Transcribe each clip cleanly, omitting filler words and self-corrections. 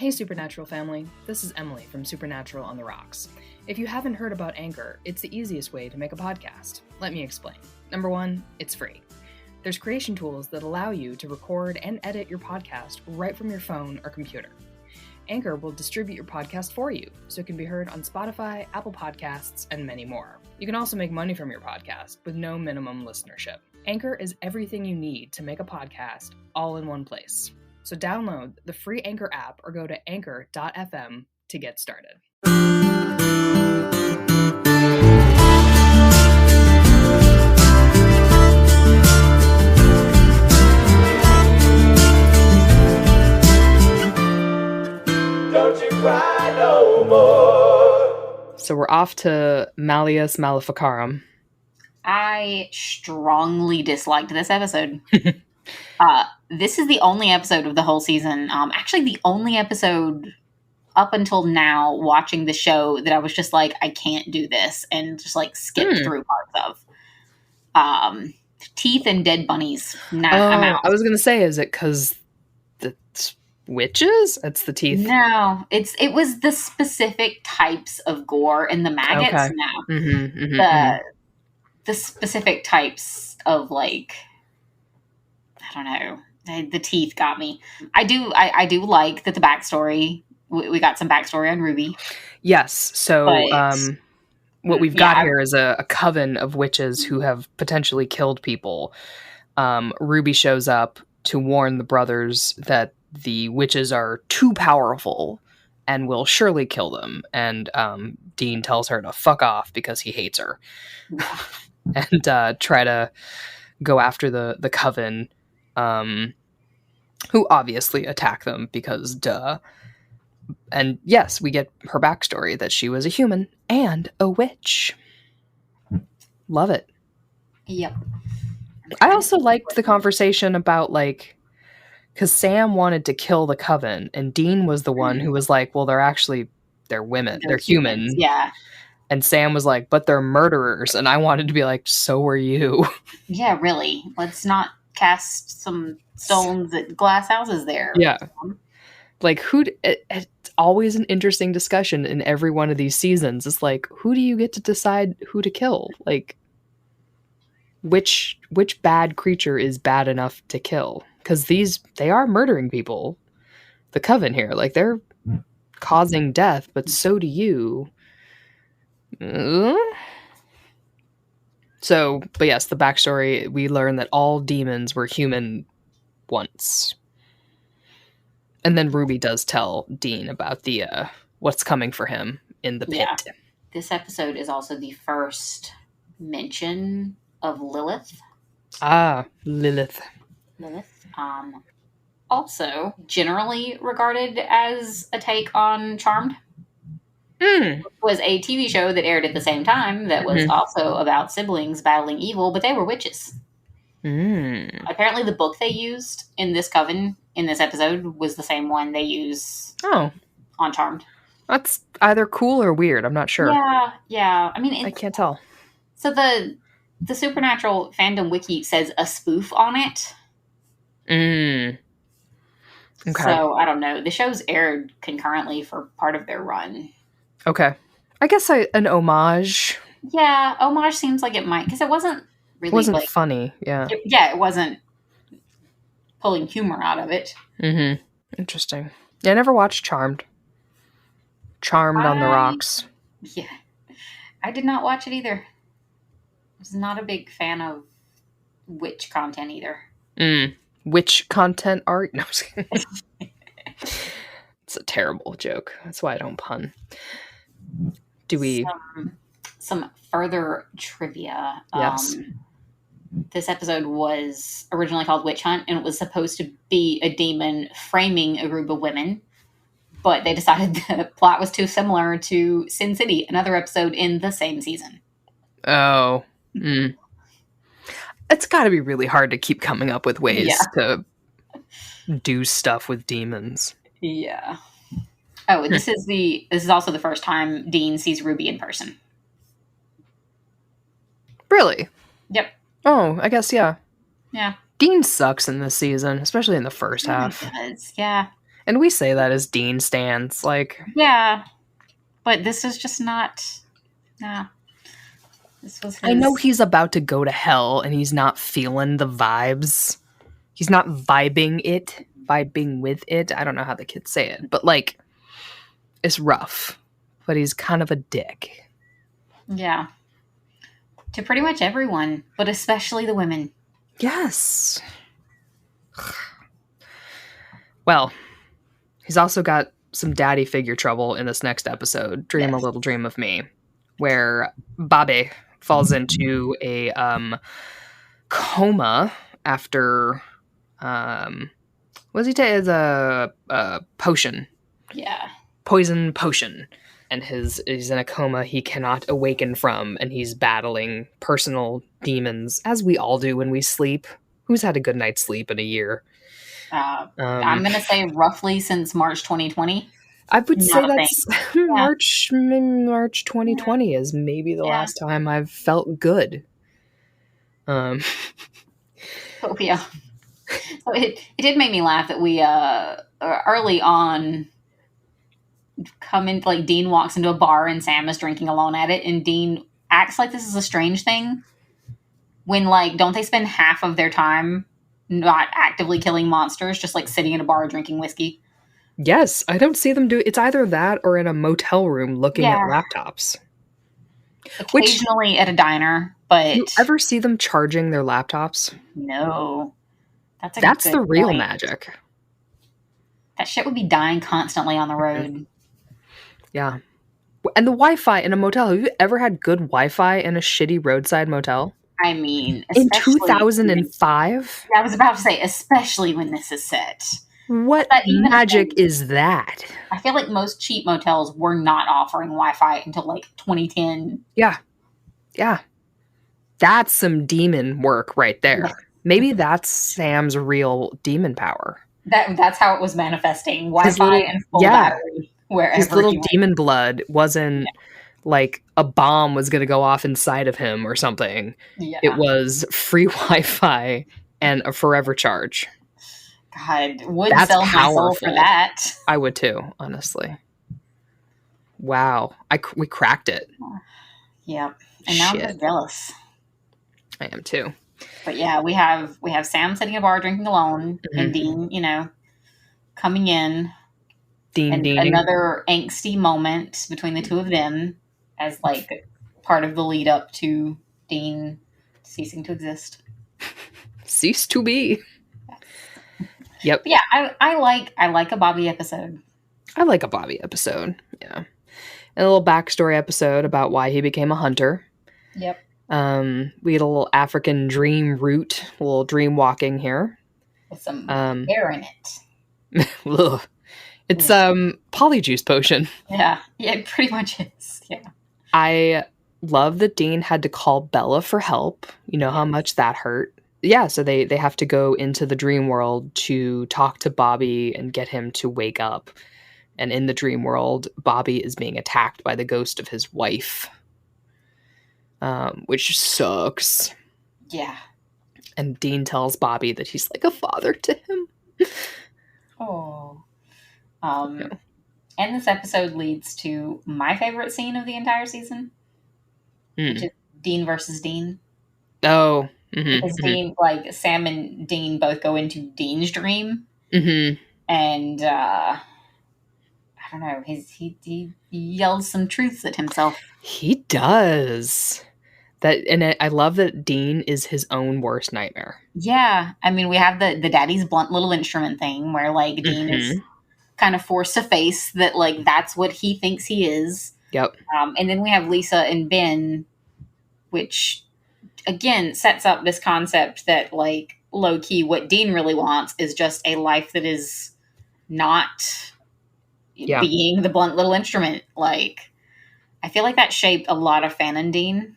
Hey Supernatural family, this is Emily from Supernatural on the Rocks. If you haven't heard about Anchor, it's the easiest way to make a podcast. Let me explain. Number one, it's free. There's creation tools that allow you to record and edit your podcast right from your phone or computer. Anchor will distribute your podcast for you, so it can be heard on Spotify, Apple Podcasts, and many more. You can also make money from your podcast with no minimum listenership. Anchor is everything you need to make a podcast all in one place. So download the free Anchor app or go to anchor.fm to get started. Don't you cry no more. So we're off to Malleus Maleficarum. I strongly disliked this episode. This is the only episode of the whole season. Actually, the only episode up until now watching the show that I was just like, I can't do this, and just like skipped through parts of. Teeth and dead bunnies. Nah, I'm out. I was gonna say, is it because it's witches? It's the teeth. No, it was the specific types of gore and the maggots. Okay. No, the specific types of, like, I don't know. The teeth got me. I do like that the backstory. We got some backstory on Ruby. Yes. So what we've got here is a coven of witches who have potentially killed people. Ruby shows up to warn the brothers that the witches are too powerful and will surely kill them. And Dean tells her to fuck off because he hates her. And try to go after the coven, who obviously attack them because duh. And yes, we get her backstory that she was a human and a witch. Love it. Yep. I also liked the conversation about, like, because Sam wanted to kill the coven and Dean was the one who was like, well, they're women. They're human. Yeah. And Sam was like, but they're murderers. And I wanted to be like, so are you. Yeah, really. Let's not cast some stones at glass houses there. Yeah. Like, it's always an interesting discussion in every one of these seasons. It's like, who do you get to decide who to kill? Like, which bad creature is bad enough to kill? Because they are murdering people. The coven here, like, they're causing death, but so do you. So, but yes, the backstory, we learn that all demons were human once. And then Ruby does tell Dean about the what's coming for him in the pit. Yeah. This episode is also the first mention of Lilith. Ah, Lilith. Also generally regarded as a take on Charmed. Was a TV show that aired at the same time that was also about siblings battling evil, but they were witches. Apparently the book they used in this coven in this episode was the same one they use on Charmed. That's either cool or weird. I'm not sure. Yeah. I mean, I can't tell. So the Supernatural Fandom wiki says a spoof on it. Okay. So I don't know. The show's aired concurrently for part of their run. Okay. I guess an homage. Yeah, homage seems like it might, because it wasn't really... It wasn't funny, yeah. It wasn't pulling humor out of it. Interesting. Yeah, I never watched Charmed. Charmed on the Rocks. Yeah. I did not watch it either. I was not a big fan of witch content either. Witch content art? No, I'm just kidding. It's a terrible joke. That's why I don't pun. Do we... Some further trivia. Yes. This episode was originally called Witch Hunt, and it was supposed to be a demon framing a group of women. But they decided the plot was too similar to Sin City, another episode in the same season. Oh. It's got to be really hard to keep coming up with ways to do stuff with demons. Yeah. Oh, this is also the first time Dean sees Ruby in person. Really? Yep. Oh, I guess, yeah. Yeah. Dean sucks in this season, especially in the first half. He does, yeah. And we say that as Dean stands. Like, Yeah. But this is just not... Nah. This was his... I know he's about to go to hell and he's not feeling the vibes. He's not vibing with it. I don't know how the kids say it, but like, it's rough. But he's kind of a dick. Yeah. To pretty much everyone, but especially the women. Yes. Well, he's also got some daddy figure trouble in this next episode, Dream a Little Dream of Me, where Bobby falls into a coma after what does he take? As a potion. Yeah. Poison potion. And he's in a coma he cannot awaken from, and he's battling personal demons, as we all do when we sleep. Who's had a good night's sleep in a year? I'm going to say roughly since March 2020. I would say that's March 2020 is maybe the last time I've felt good. Oh, yeah. So it did make me laugh that we early on come in, like Dean walks into a bar and Sam is drinking alone at it, and Dean acts like this is a strange thing when, like, don't they spend half of their time not actively killing monsters, just like sitting in a bar drinking whiskey? Yes, I don't see them do it's either that or in a motel room looking at laptops. Occasionally at a diner, but you ever see them charging their laptops? No. That's the real magic. That shit would be dying constantly on the road. Yeah. And the Wi-Fi in a motel. Have you ever had good Wi-Fi in a shitty roadside motel? I mean, in 2005? I was about to say, especially when this is set. What magic is that? I feel like most cheap motels were not offering Wi-Fi until like 2010. Yeah. Yeah. That's some demon work right there. Maybe that's Sam's real demon power. That's how it was manifesting. Wi-Fi and full battery. Wherever his little demon blood wasn't like a bomb was going to go off inside of him or something. Yeah. It was free Wi-Fi and a forever charge. God, would sell my soul for that. I would too, honestly. Wow. We cracked it. Yeah. And now I'm just jealous. I am too. But yeah, we have Sam sitting in a bar drinking alone, and Dean, coming in. Another angsty moment between the two of them as like part of the lead up to Dean ceasing to exist. Cease to be. Yep. But yeah, I like a Bobby episode. I like a Bobby episode. Yeah. And a little backstory episode about why he became a hunter. Yep. We had a little African dream route, a little dream walking here. With some air in it. Ugh. It's polyjuice potion. Yeah, it pretty much is. Yeah. I love that Dean had to call Bella for help. You know how much that hurt. Yeah, so they have to go into the dream world to talk to Bobby and get him to wake up. And in the dream world, Bobby is being attacked by the ghost of his wife. Which sucks. Yeah. And Dean tells Bobby that he's like a father to him. Oh. And this episode leads to my favorite scene of the entire season, which is Dean versus Dean. Oh, because Dean, like Sam and Dean, both go into Dean's dream, and I don't know, he yells some truths at himself. He does that, and I love that Dean is his own worst nightmare. Yeah, I mean, we have the daddy's blunt little instrument thing where like Dean is kind of forced to face that, like, that's what he thinks he is. Yep. And then we have Lisa and Ben, which again sets up this concept that, like, low key, what Dean really wants is just a life that is not being the blunt little instrument. Like, I feel like that shaped a lot of Fandom Dean.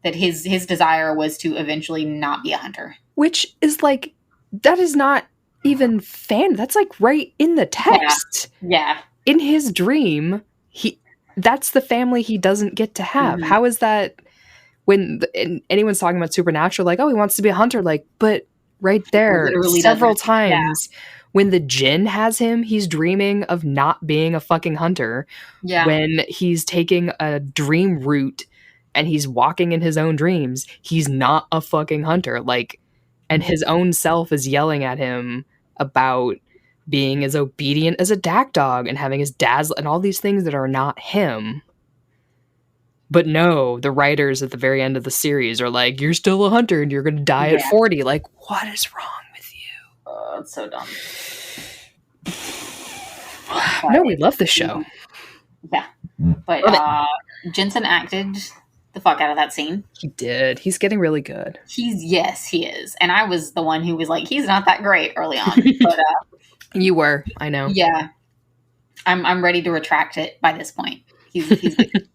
That his desire was to eventually not be a hunter. Which is like, that is not even that's like right in the text. Yeah. In his dream, that's the family he doesn't get to have. How is that when anyone's talking about Supernatural, like, oh, he wants to be a hunter, like, but right there several times When the djinn has him, he's dreaming of not being a fucking hunter. Yeah. When he's taking a dream route and he's walking in his own dreams, he's not a fucking hunter. Like, and his own self is yelling at him about being as obedient as a dak dog and having his dads and all these things that are not him. But no, the writers at the very end of the series are like, you're still a hunter and you're going to die at 40. Like, what is wrong with you? Oh, it's so dumb. No, we love this show. Yeah. But Jensen acted the fuck out of that scene. He did. He's getting really good. He is. And I was the one who was like, he's not that great early on. But you were, I know. Yeah. I'm ready to retract it by this point. He's good.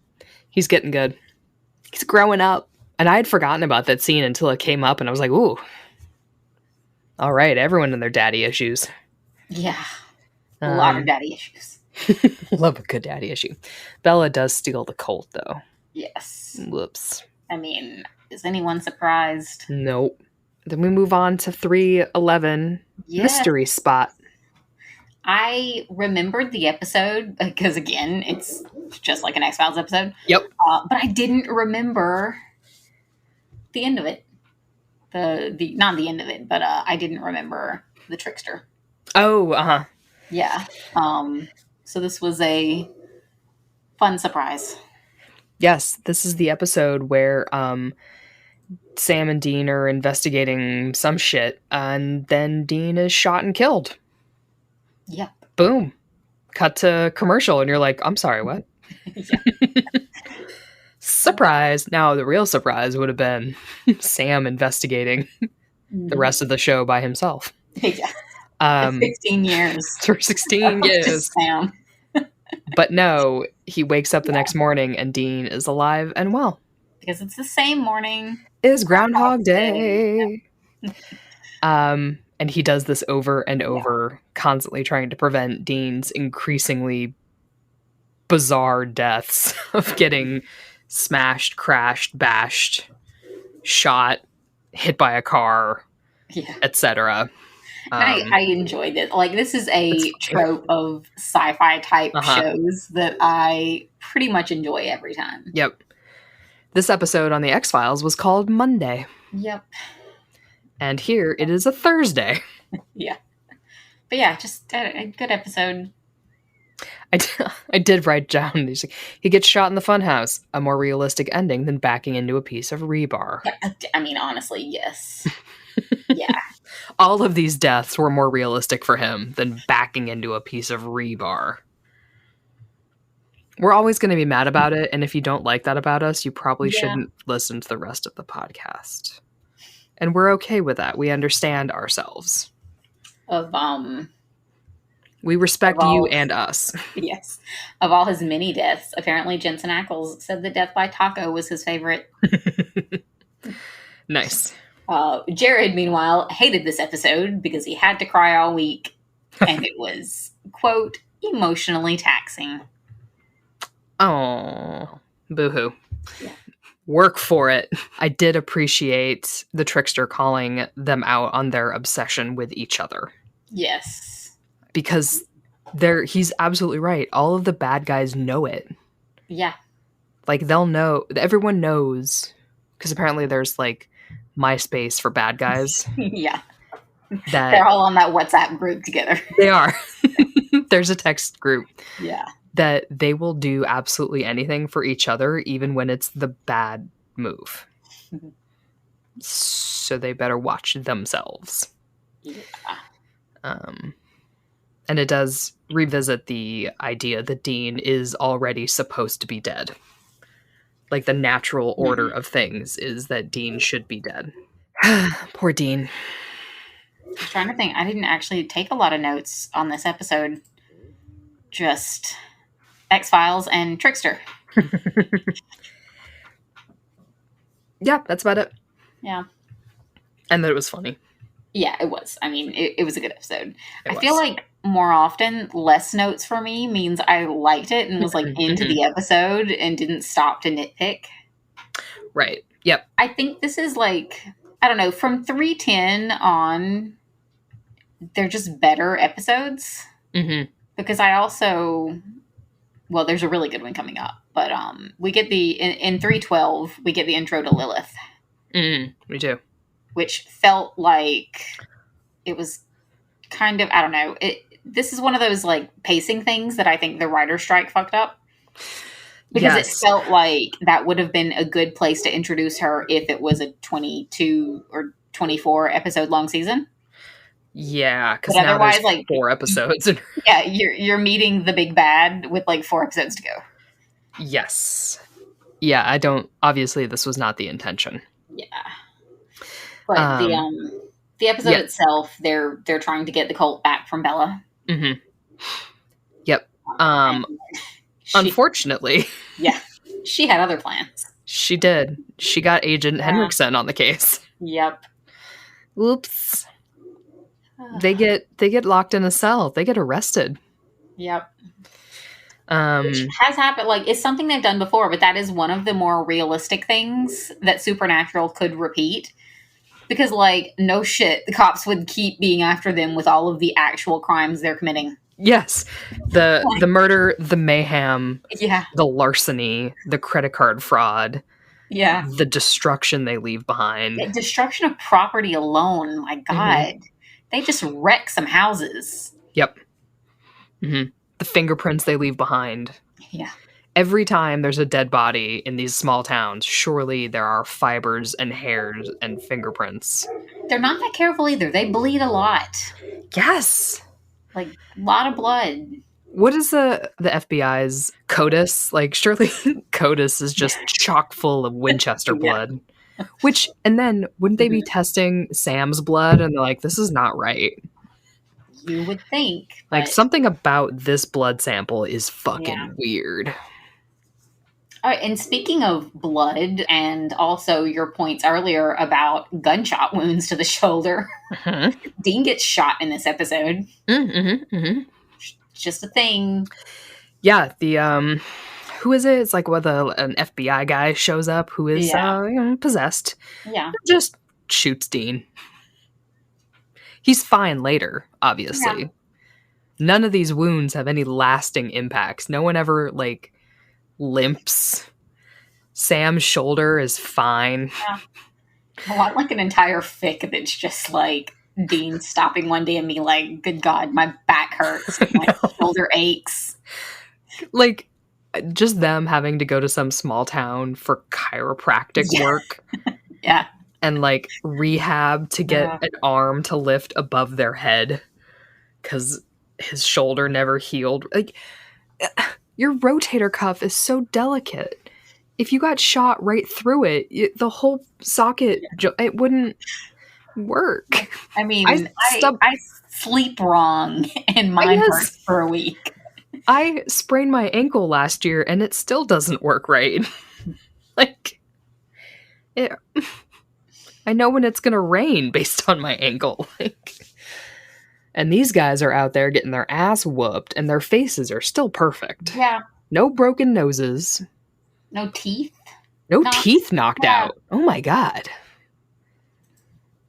He's getting good. He's growing up. And I had forgotten about that scene until it came up and I was like, ooh. All right, everyone and their daddy issues. Yeah. A lot of daddy issues. Love a good daddy issue. Bella does steal the colt, though. Yes. Whoops. I mean, is anyone surprised? Nope. Then we move on to 311, Mystery Spot. I remembered the episode because, again, it's just like an X-Files episode. Yep. But I didn't remember the end of it. The not the end of it, but I didn't remember the trickster. Oh, uh-huh. Yeah. So this was a fun surprise. Yes, this is the episode where Sam and Dean are investigating some shit, and then Dean is shot and killed. Yep. Boom. Cut to commercial, and you're like, I'm sorry, what? Surprise. Now, the real surprise would have been Sam investigating the rest of the show by himself. Yeah. 16 years. For 16 years. Sam. But no, he wakes up the next morning and Dean is alive and well. Because it's the same morning. Is Groundhog Day. And he does this over and over, constantly trying to prevent Dean's increasingly bizarre deaths of getting smashed, crashed, bashed, shot, hit by a car, etc. I enjoyed it. Like, this is a trope of sci-fi type shows that I pretty much enjoy every time. Yep. This episode on the X-Files was called Monday. Yep. And here it is a Thursday. Yeah. But yeah, just a good episode. I did write down, he gets shot in the funhouse. A more realistic ending than backing into a piece of rebar. Yeah, I mean, honestly, yes. Yeah. All of these deaths were more realistic for him than backing into a piece of rebar. We're always going to be mad about it, and if you don't like that about us, you probably shouldn't listen to the rest of the podcast. And we're okay with that. We understand ourselves. We respect you and us. Yes. Of all his many deaths, apparently Jensen Ackles said that death by taco was his favorite. Nice. Jared, meanwhile, hated this episode because he had to cry all week, and it was, quote, emotionally taxing. Oh, boo-hoo. Yeah. Work for it. I did appreciate the trickster calling them out on their obsession with each other. Yes. Because he's absolutely right. All of the bad guys know it. Yeah. Like, they'll know. Everyone knows. Because apparently there's, like, MySpace for bad guys. Yeah. They're all on that WhatsApp group together. They are. There's a text group. Yeah. That they will do absolutely anything for each other, even when it's the bad move. So they better watch themselves. Yeah. And it does revisit the idea that Dean is already supposed to be dead. Like, the natural order of things is that Dean should be dead. Poor Dean. I'm trying to think. I didn't actually take a lot of notes on this episode. Just X-Files and Trickster. Yeah, that's about it. Yeah. And that it was funny. Yeah, it was. I mean, it was a good episode. I feel like more often, less notes for me means I liked it and was like into the episode and didn't stop to nitpick. Right. Yep. I think this is like, I don't know, from 310 on, they're just better episodes. Mm-hmm. Because I also, well, there's a really good one coming up, but we get in 312 we get the intro to Lilith. Me too. Which felt like it was kind of, I don't know. This is one of those like pacing things that I think the writer's strike fucked up. Because it felt like that would have been a good place to introduce her if it was a 22 or 24 episode long season. Yeah, because now there's like 4 episodes. Yeah, you're meeting the big bad with like 4 episodes to go. Yes. Yeah, obviously this was not the intention. Yeah. But the episode itself, they're trying to get the cult back from Bella. Mm-hmm. Yep. Unfortunately. Yeah. She had other plans. She did. She got Agent Henriksen on the case. Yep. Oops. They get locked in a cell. They get arrested. Yep. Which has happened. Like, it's something they've done before, but that is one of the more realistic things that Supernatural could repeat. Because, like, no shit, the cops would keep being after them with all of the actual crimes they're committing. Yes. The murder, the mayhem, yeah, the larceny, the credit card fraud, yeah, the destruction they leave behind. The destruction of property alone, my God. They just wreck some houses. Yep. Mm-hmm. The fingerprints they leave behind. Yeah. Every time there's a dead body in these small towns, surely there are fibers and hairs and fingerprints. They're not that careful either. They bleed a lot. Yes. Like, a lot of blood. What is the FBI's CODIS? Like, surely CODIS is just chock full of Winchester blood. And then, wouldn't they be testing Sam's blood? And they're like, this is not right. You would think. Like, something about this blood sample is fucking weird. All right, and speaking of blood, and also your points earlier about gunshot wounds to the shoulder, Dean gets shot in this episode. Just a thing. Yeah, the who is it? It's like whether an FBI guy shows up who is possessed. Yeah, just shoots Dean. He's fine later, obviously. Yeah. None of these wounds have any lasting impacts. No one ever, like, limps. Sam's shoulder is fine. Yeah. I want, like, an entire fic that's just, like, Dean stopping one day and being like, good God, my back hurts. My shoulder aches. Like, just them having to go to some small town for chiropractic work. Yeah. And, like, rehab to get an arm to lift above their head because his shoulder never healed. Like, your rotator cuff is so delicate. If you got shot right through it, the whole socket, it wouldn't work. I mean, I sleep wrong and mine hurts for a week. I sprained my ankle last year and it still doesn't work right. Like, I know when it's going to rain based on my ankle. And these guys are out there getting their ass whooped and their faces are still perfect. Yeah. No broken noses. No teeth. No teeth knocked out. Oh my God.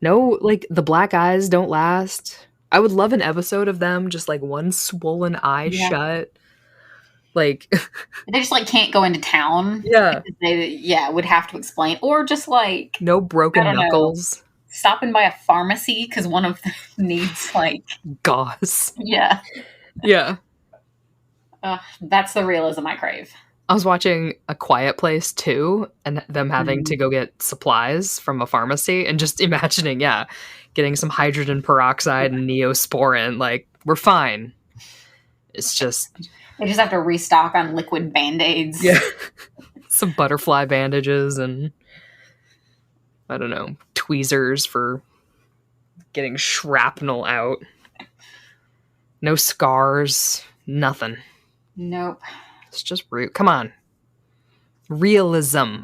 No, like, the black eyes don't last. I would love an episode of them just, like, one swollen eye shut. Like, they just, like, can't go into town. Yeah. They would have to explain. Or just, like, no broken knuckles. Stopping by a pharmacy because one of them needs, like, gauze. Yeah. Yeah. That's the realism I crave. I was watching A Quiet Place too, and them having to go get supplies from a pharmacy, and just imagining, getting some hydrogen peroxide and Neosporin. Like, we're fine. It's just... They just have to restock on liquid Band-Aids. Yeah. Some butterfly bandages and, I don't know, tweezers for getting shrapnel out. No scars. Nothing. Nope. It's just rude. Come on. Realism.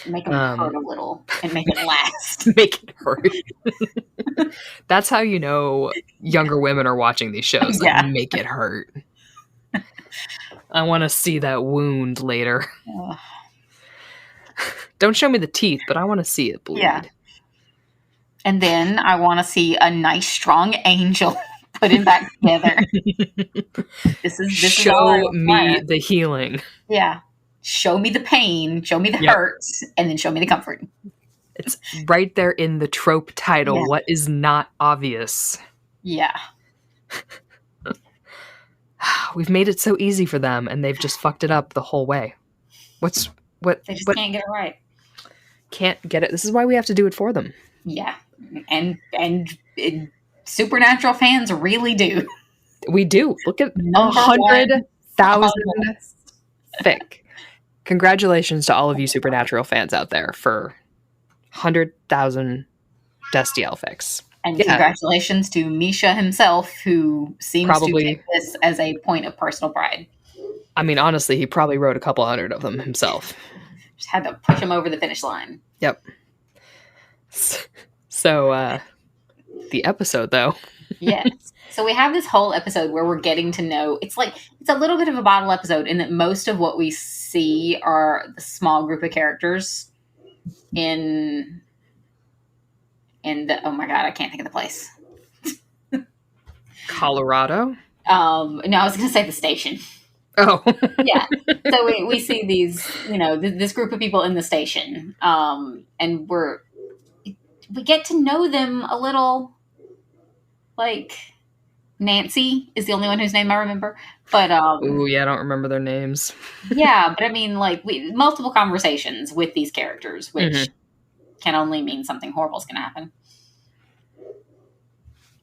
Make them hurt a little and make it last. Make it hurt. That's how you know younger women are watching these shows. Like, make it hurt. I want to see that wound later. Don't show me the teeth, but I want to see it bleed. Yeah. And then I want to see a nice, strong angel put him back together. This is all I Show me require. the healing. Yeah. Show me the pain, show me the Yep. hurt, and then show me the comfort. It's right there in the trope title. Yeah. What is not obvious? Yeah. We've made it so easy for them, and they've just fucked it up the whole way. What? They just can't get it right. Can't get it. This is why we have to do it for them. Yeah. And Supernatural fans really do. We do. Look at Number 100,000 fic. Congratulations to all of you Supernatural fans out there for 100,000 Destiel fics. And congratulations to Misha himself, who seems to take this as a point of personal pride. I mean, honestly, he probably wrote a couple hundred of them himself. Just had to push him over the finish line. Yep. So, the episode, though. Yes. So we have this whole episode where we're getting to know, it's a little bit of a bottle episode in that most of what we see are the small group of characters in the, oh my God, I can't think of the place. Colorado? No, I was going to say the station. Oh. Yeah. So we see these, this group of people in the station. And we get to know them a little. Like, Nancy is the only one whose name I remember. But, ooh, yeah, I don't remember their names. Yeah, but I mean, like, multiple conversations with these characters, which can only mean something horrible is going to happen.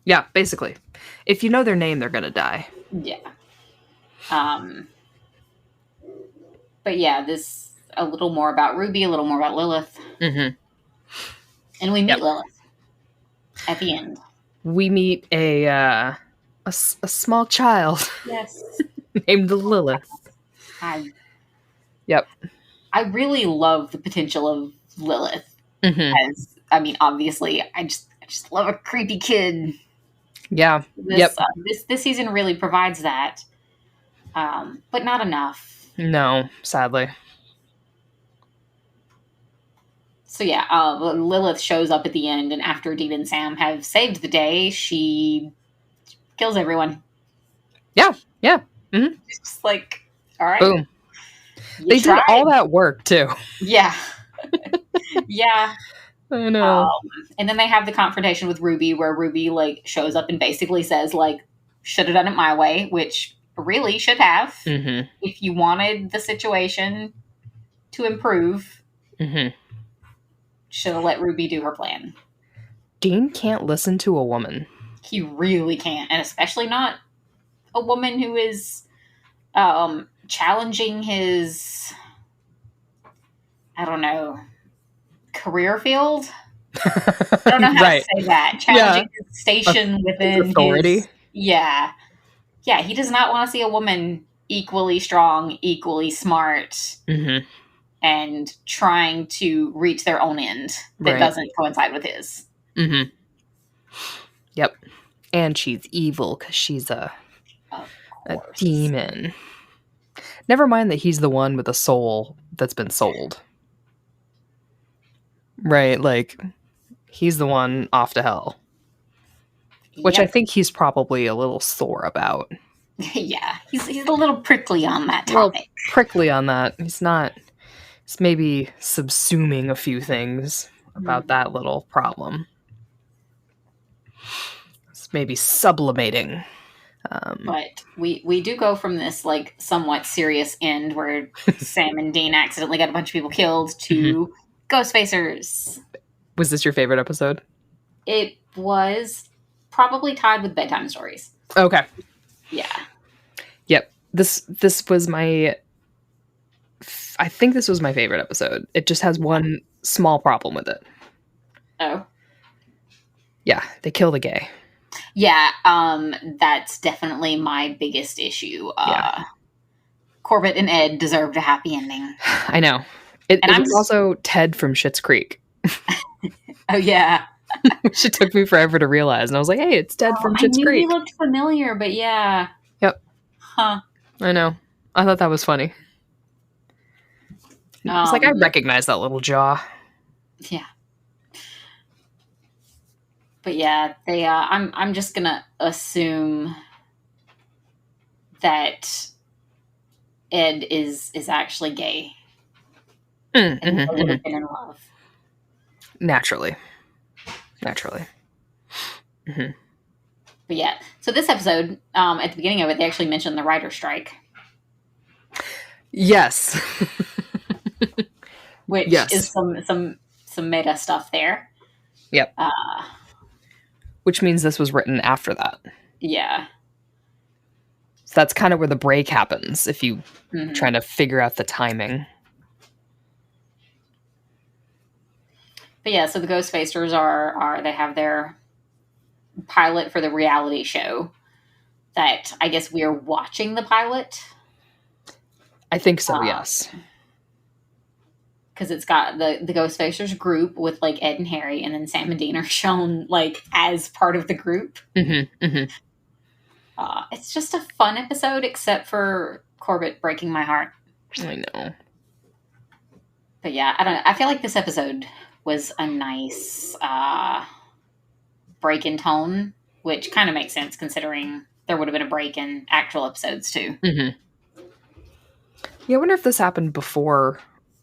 Yeah, basically. If you know their name, they're going to die. Yeah. But yeah, this, a little more about Ruby, a little more about Lilith. Mm-hmm. And we meet Lilith at the end. We meet a small child. Yes. Named Lilith. Yep. I really love the potential of Lilith. As, I mean, obviously, I just love a creepy kid. Yeah. This season really provides that. But not enough. No, sadly. So yeah, Lilith shows up at the end, and after Dean and Sam have saved the day, she kills everyone. Yeah. Mm-hmm. It's just like, all right. Boom. They did all that work, too. Yeah. Yeah. I know. And then they have the confrontation with Ruby, where Ruby, like, shows up and basically says, like, should have done it my way, which really should have. Mm-hmm. If you wanted the situation to improve. Mm-hmm. Should have let Ruby do her plan. Dean can't listen to a woman. He really can't. And especially not a woman who is challenging his, I don't know, career field? I don't know how to say that. Challenging his station within his authority. Yeah, he does not want to see a woman equally strong, equally smart. Mm-hmm. And trying to reach their own end that doesn't coincide with his. Mm-hmm. Yep. And she's evil because she's a demon. Never mind that he's the one with a soul that's been sold. Right, like, he's the one off to hell. Which I think he's probably a little sore about. Yeah, he's a little prickly on that topic. It's maybe subsuming a few things about that little problem. It's maybe sublimating. But we do go from this, like, somewhat serious end where Sam and Dean accidentally got a bunch of people killed to Ghostfacers. Was this your favorite episode? It was probably tied with Bedtime Stories. Okay. Yeah. Yep. This was my... I think this was my favorite episode. It just has one small problem with it. Oh. Yeah, they kill the gay. Yeah, that's definitely my biggest issue. Corbett and Ed deserved a happy ending. I know. It was also Ted from Schitt's Creek. Oh, yeah. Which it took me forever to realize. And I was like, hey, it's Ted from Schitt's Creek. I knew he looked familiar, but yeah. Yep. Huh. I know. I thought that was funny. It's like, I recognize that little jaw. Yeah. But yeah, they. I'm just gonna assume that Ed is actually gay, and they would have been in love. Naturally. But yeah, so this episode, at the beginning of it, they actually mentioned the writer's strike. Yes. Which is some meta stuff there. Yep. Which means this was written after that. Yeah. So that's kind of where the break happens, if you trying to figure out the timing. But yeah, so the Ghostfacers are they have their pilot for the reality show that I guess we are watching the pilot. I think so, yes. Because it's got the Ghostfacers group with like Ed and Harry, and then Sam and Dean are shown like as part of the group. It's just a fun episode, except for Corbett breaking my heart. I know. But yeah, I don't know. I feel like this episode was a nice break in tone, which kind of makes sense considering there would have been a break in actual episodes too. Yeah, I wonder if this happened before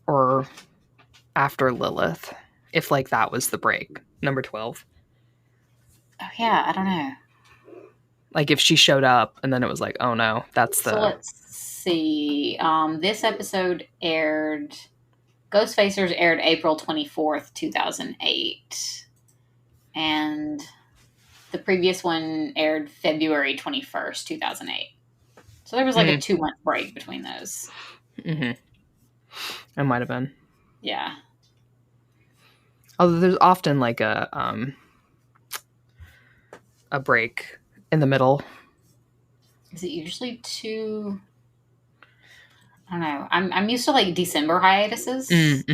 or after Lilith. If like that was the break, number 12. Oh yeah, I don't know. Like if she showed up and then it was like, oh no, that's the... So let's see. This episode aired... Ghostfacers aired April 24th, 2008. And the previous one aired February 21st, 2008. So there was like a 2-month break between those. It might have been. Yeah. Although there's often like a break in the middle. Is it usually 2? I don't know. I'm used to like December hiatuses. And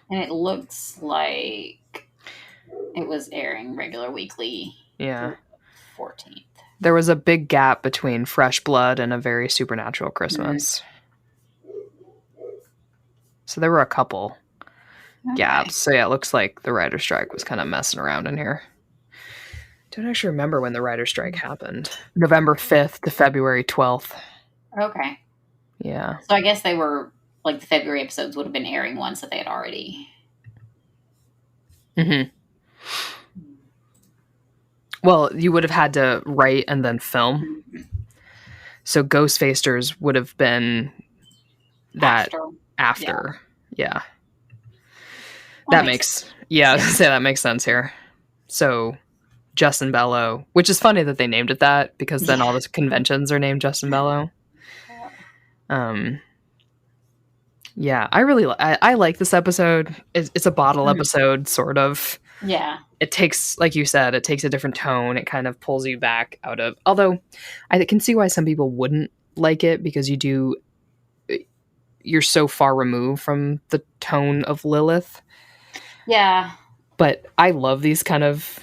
it looks like it was airing regular weekly. Yeah. 14th. There was a big gap between Fresh Blood and A Very Supernatural Christmas. So there were a couple gaps. So yeah, it looks like the writer's strike was kind of messing around in here. Don't actually remember when the writer's strike happened. November 5th to February 12th. Okay. Yeah. So I guess they were, like, the February episodes would have been airing ones that they had already... Well, you would have had to write and then film. So Ghostfacers would have been that after. Yeah. That makes that makes sense here. So Justin Bello, which is funny that they named it that, because then all the conventions are named Justin Bello. Yeah, I like this episode. It's a bottle episode, sort of. Yeah. It takes, like you said, it takes a different tone. It kind of pulls you back out of... Although, I can see why some people wouldn't like it, because you're so far removed from the tone of Lilith. Yeah. But I love these kind of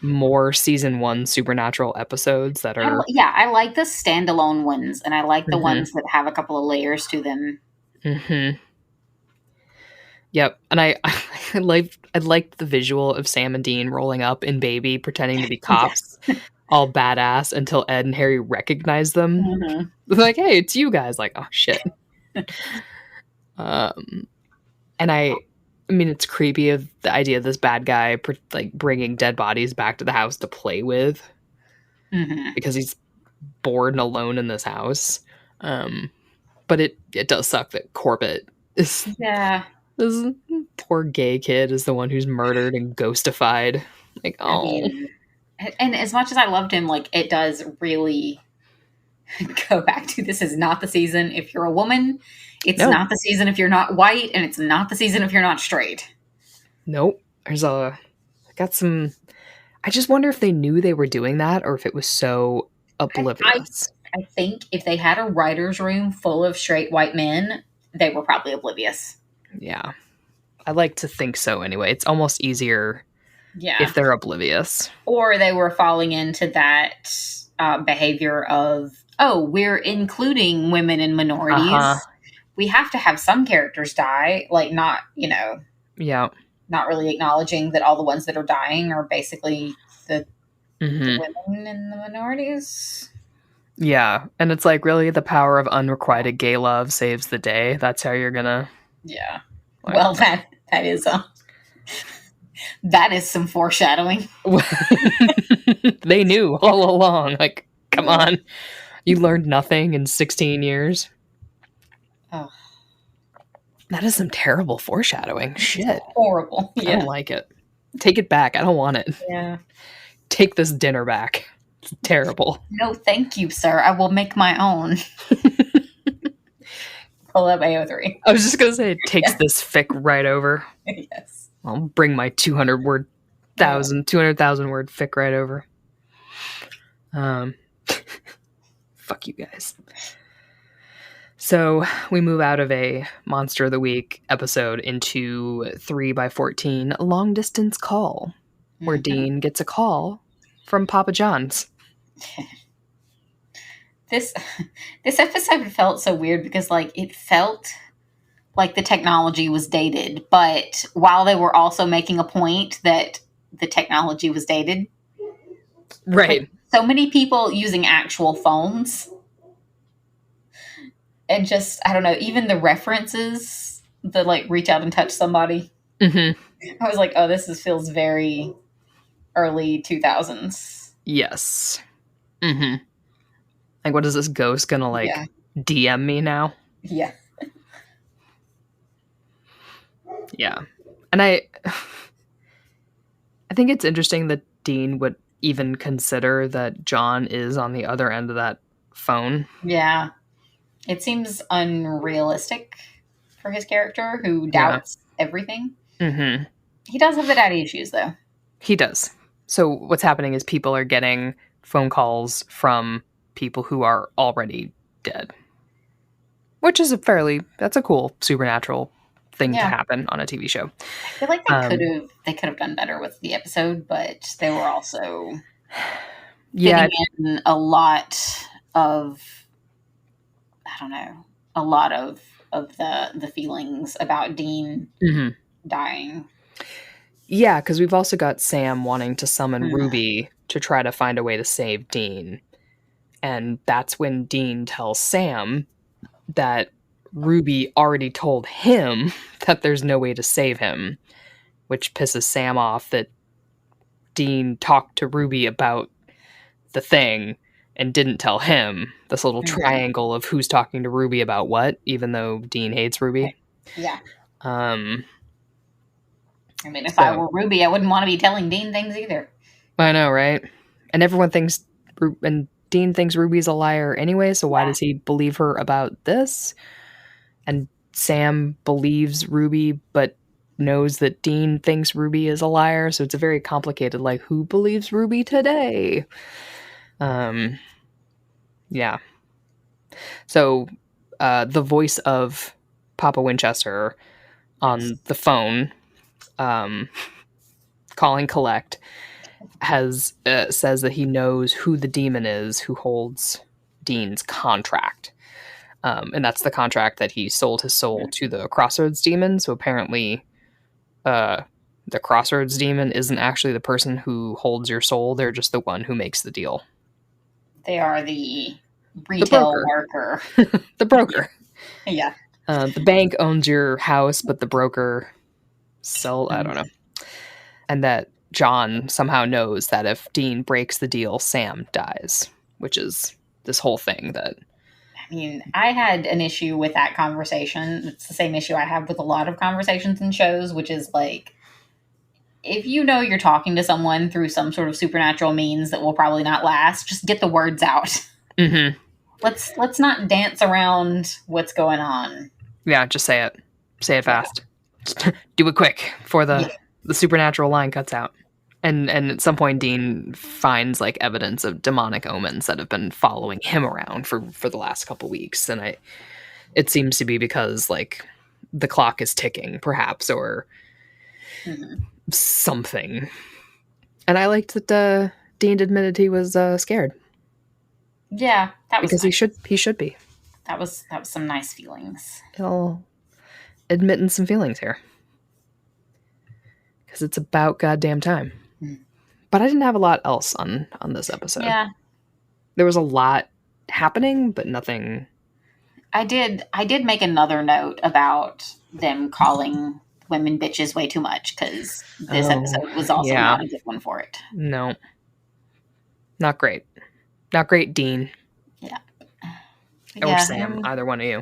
more season 1 supernatural episodes that are... I like the standalone ones, and I like the ones that have a couple of layers to them. Yep, and I liked the visual of Sam and Dean rolling up in Baby, pretending to be cops, all badass, until Ed and Harry recognize them. They're like, "Hey, it's you guys!" Like, oh shit. And I mean, it's creepy of the idea of this bad guy like bringing dead bodies back to the house to play with, because he's bored and alone in this house. But it does suck that Corbett is... Yeah. This poor gay kid is the one who's murdered and ghostified. Like, oh. I mean, and as much as I loved him, like, it does really go back to, this is not the season if you're a woman. It's not the season if you're not white, and it's not the season if you're not straight. Nope. I just wonder if they knew they were doing that, or if it was so oblivious. I think if they had a writer's room full of straight white men, they were probably oblivious. Yeah. I like to think so anyway. It's almost easier if they're oblivious. Or they were falling into that behavior of, oh, we're including women and minorities. We have to have some characters die. Like, not, Yeah. not really acknowledging that all the ones that are dying are basically the Mm-hmm. women and the minorities. Yeah, and it's like, really, the power of unrequited gay love saves the day. That's how you're gonna. Yeah. Like, Well, that is some foreshadowing. they knew all along. Like, come on, you learned nothing in 16 years. Oh, That is some terrible foreshadowing. Shit, horrible. I Yeah. don't like it. Take it back. I don't want it. Yeah. Take this dinner back. It's terrible. No, thank you, sir. I will make my own. Pull up AO3. I was just gonna say, it takes this fic right over. Yes. I'll bring my 200,000 word fic right over. Fuck you guys. So we move out of a Monster of the Week episode into 3x14 long distance call, where Dean gets a call from Papa John's. This episode felt so weird because like it felt like the technology was dated, but while they were also making a point that the technology was dated. Right. Like, so many people using actual phones. And just, I don't know, even the references, the like reach out and touch somebody. Mm-hmm. I was like, oh, feels very early 2000s. Yes. Mm-hmm. Like, what is this ghost gonna like DM me now? Yeah. Yeah. And I think it's interesting that Dean would even consider that John is on the other end of that phone. Yeah. It seems unrealistic for his character, who doubts everything. Mm-hmm. He does have the daddy issues, though. He does. So what's happening is people are getting phone calls from people who are already dead. Which is that's a cool supernatural thing to happen on a TV show. I feel like they could have done better with the episode, but they were also fitting in a lot of, I don't know, a lot of the feelings about Dean dying. Yeah, because we've also got Sam wanting to summon Ruby to try to find a way to save Dean. And that's when Dean tells Sam that Ruby already told him that there's no way to save him, which pisses Sam off that Dean talked to Ruby about the thing and didn't tell him. This little triangle of who's talking to Ruby about what, even though Dean hates Ruby. Yeah. I mean, if I were Ruby, I wouldn't want to be telling Dean things either. I know, right? And everyone thinks, and Dean thinks Ruby's a liar anyway, so why does he believe her about this? And Sam believes Ruby, but knows that Dean thinks Ruby is a liar, so it's a very complicated, like, who believes Ruby today? Yeah. So, the voice of Papa Winchester on the phone, calling collect, says that he knows who the demon is who holds Dean's contract. And that's the contract that he sold his soul to the Crossroads demon. So apparently, the Crossroads demon isn't actually the person who holds your soul. They're just the one who makes the deal. They are the retail worker. The broker. Yeah. The bank owns your house, but the broker I don't know. And that John somehow knows that if Dean breaks the deal, Sam dies, which is this whole thing that... I mean, I had an issue with that conversation. It's the same issue I have with a lot of conversations in shows, which is like, if you know you're talking to someone through some sort of supernatural means that will probably not last, just get the words out. Mm-hmm. Let's not dance around what's going on. Yeah, just say it. Say it fast. Just do it quick before the supernatural line cuts out. And at some point, Dean finds like evidence of demonic omens that have been following him around for the last couple weeks, and it seems to be because like the clock is ticking, perhaps, or something. And I liked that Dean admitted he was scared. Yeah, that was because nice. he should be. That was some nice feelings. He'll admitting some feelings here. because it's about goddamn time. But I didn't have a lot else on this episode. Yeah. There was a lot happening, but nothing. I did make another note about them calling women bitches way too much, because this episode was also not a good one for it. No. Not great. Not great, Dean. Yeah. Or Sam, either one of you.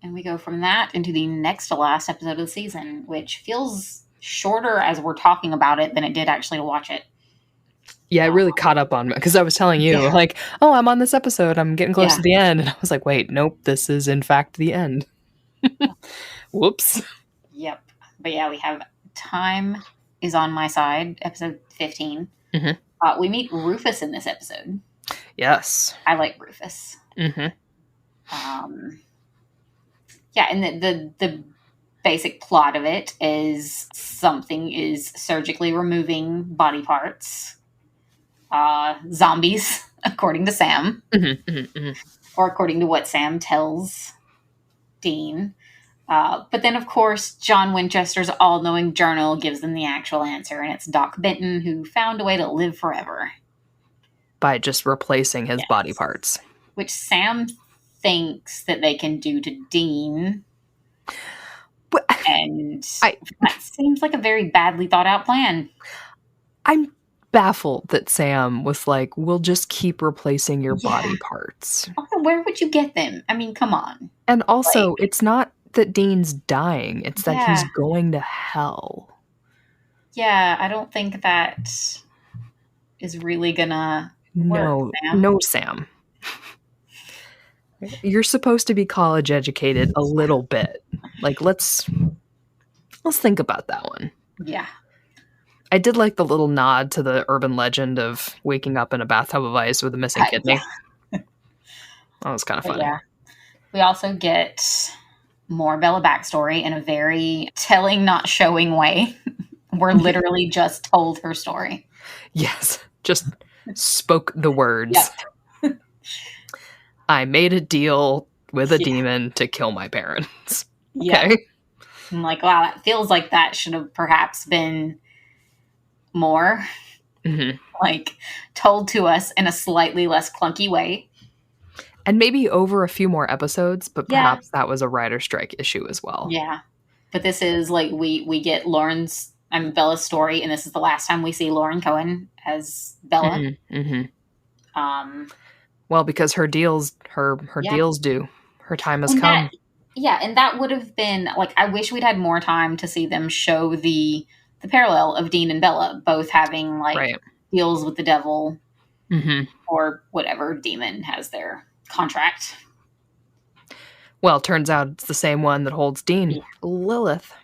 And we go from that into the next to last episode of the season, which feels shorter as we're talking about it than it did actually to watch it. Yeah, it really caught up on me, because I was telling you, like, oh, I'm on this episode, I'm getting close to the end. And I was like, wait, nope, this is in fact the end. Whoops. Yep. But yeah, we have Time is on My Side, episode 15. Mm-hmm. We meet Rufus in this episode. Yes. I like Rufus. Mm-hmm. Yeah, and the basic plot of it is something is surgically removing body parts. Zombies, according to Sam. Mm-hmm, mm-hmm, mm-hmm. Or according to what Sam tells Dean. But then, of course, John Winchester's all-knowing journal gives them the actual answer, and it's Doc Benton who found a way to live forever. By just replacing his body parts. Which Sam thinks that they can do to Dean. And that seems like a very badly thought out plan. I'm baffled that Sam was like, we'll just keep replacing your body parts. Also, where would you get them? I mean, come on. And also, it's not that Dean's dying. It's that he's going to hell. Yeah, I don't think that is really gonna work, Sam. No, Sam. You're supposed to be college educated a little bit. Like, let's think about that one. Yeah. I did like the little nod to the urban legend of waking up in a bathtub of ice with a missing kidney. Yeah. That was kind of funny. Yeah. We also get more Bella backstory in a very telling, not showing way. We're literally just told her story. Yes. Just spoke the words. Yep. I made a deal with a demon to kill my parents. Yeah. Okay. I'm like, wow, that feels like that should have perhaps been more like told to us in a slightly less clunky way. And maybe over a few more episodes, but perhaps that was a writer strike issue as well. Yeah. But this is like, we get Bella's story, and this is the last time we see Lauren Cohen as Bella. Well, because her deals, her deals due. Her time has come. And that would have been, like, I wish we'd had more time to see them show the parallel of Dean and Bella, both having, like, deals with the devil or whatever demon has their contract. Well, turns out it's the same one that holds Dean, Lilith.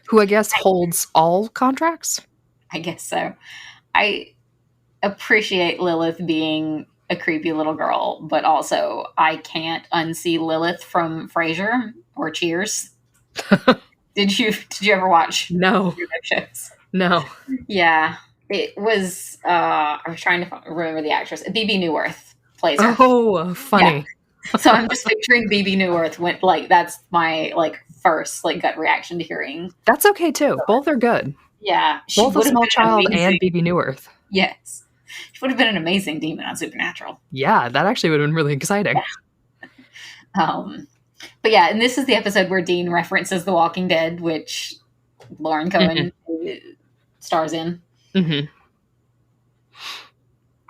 Who I guess holds all contracts? I guess so. I appreciate Lilith being a creepy little girl, but also I can't unsee Lilith from Frasier or Cheers. Did you ever watch? No. Shows? No. Yeah. It was, I was trying to remember the actress. BB Newirth plays her. Oh, funny. Yeah. So I'm just picturing BB Newirth went, like, that's my, like, first, like, gut reaction to hearing. That's okay, too. Both are good. Yeah. Both A Small Child and BB Newirth. Yes. She would have been an amazing demon on Supernatural. Yeah, that actually would have been really exciting. Yeah. But yeah, and this is the episode where Dean references The Walking Dead, which Lauren Cohen stars in. Mm-hmm.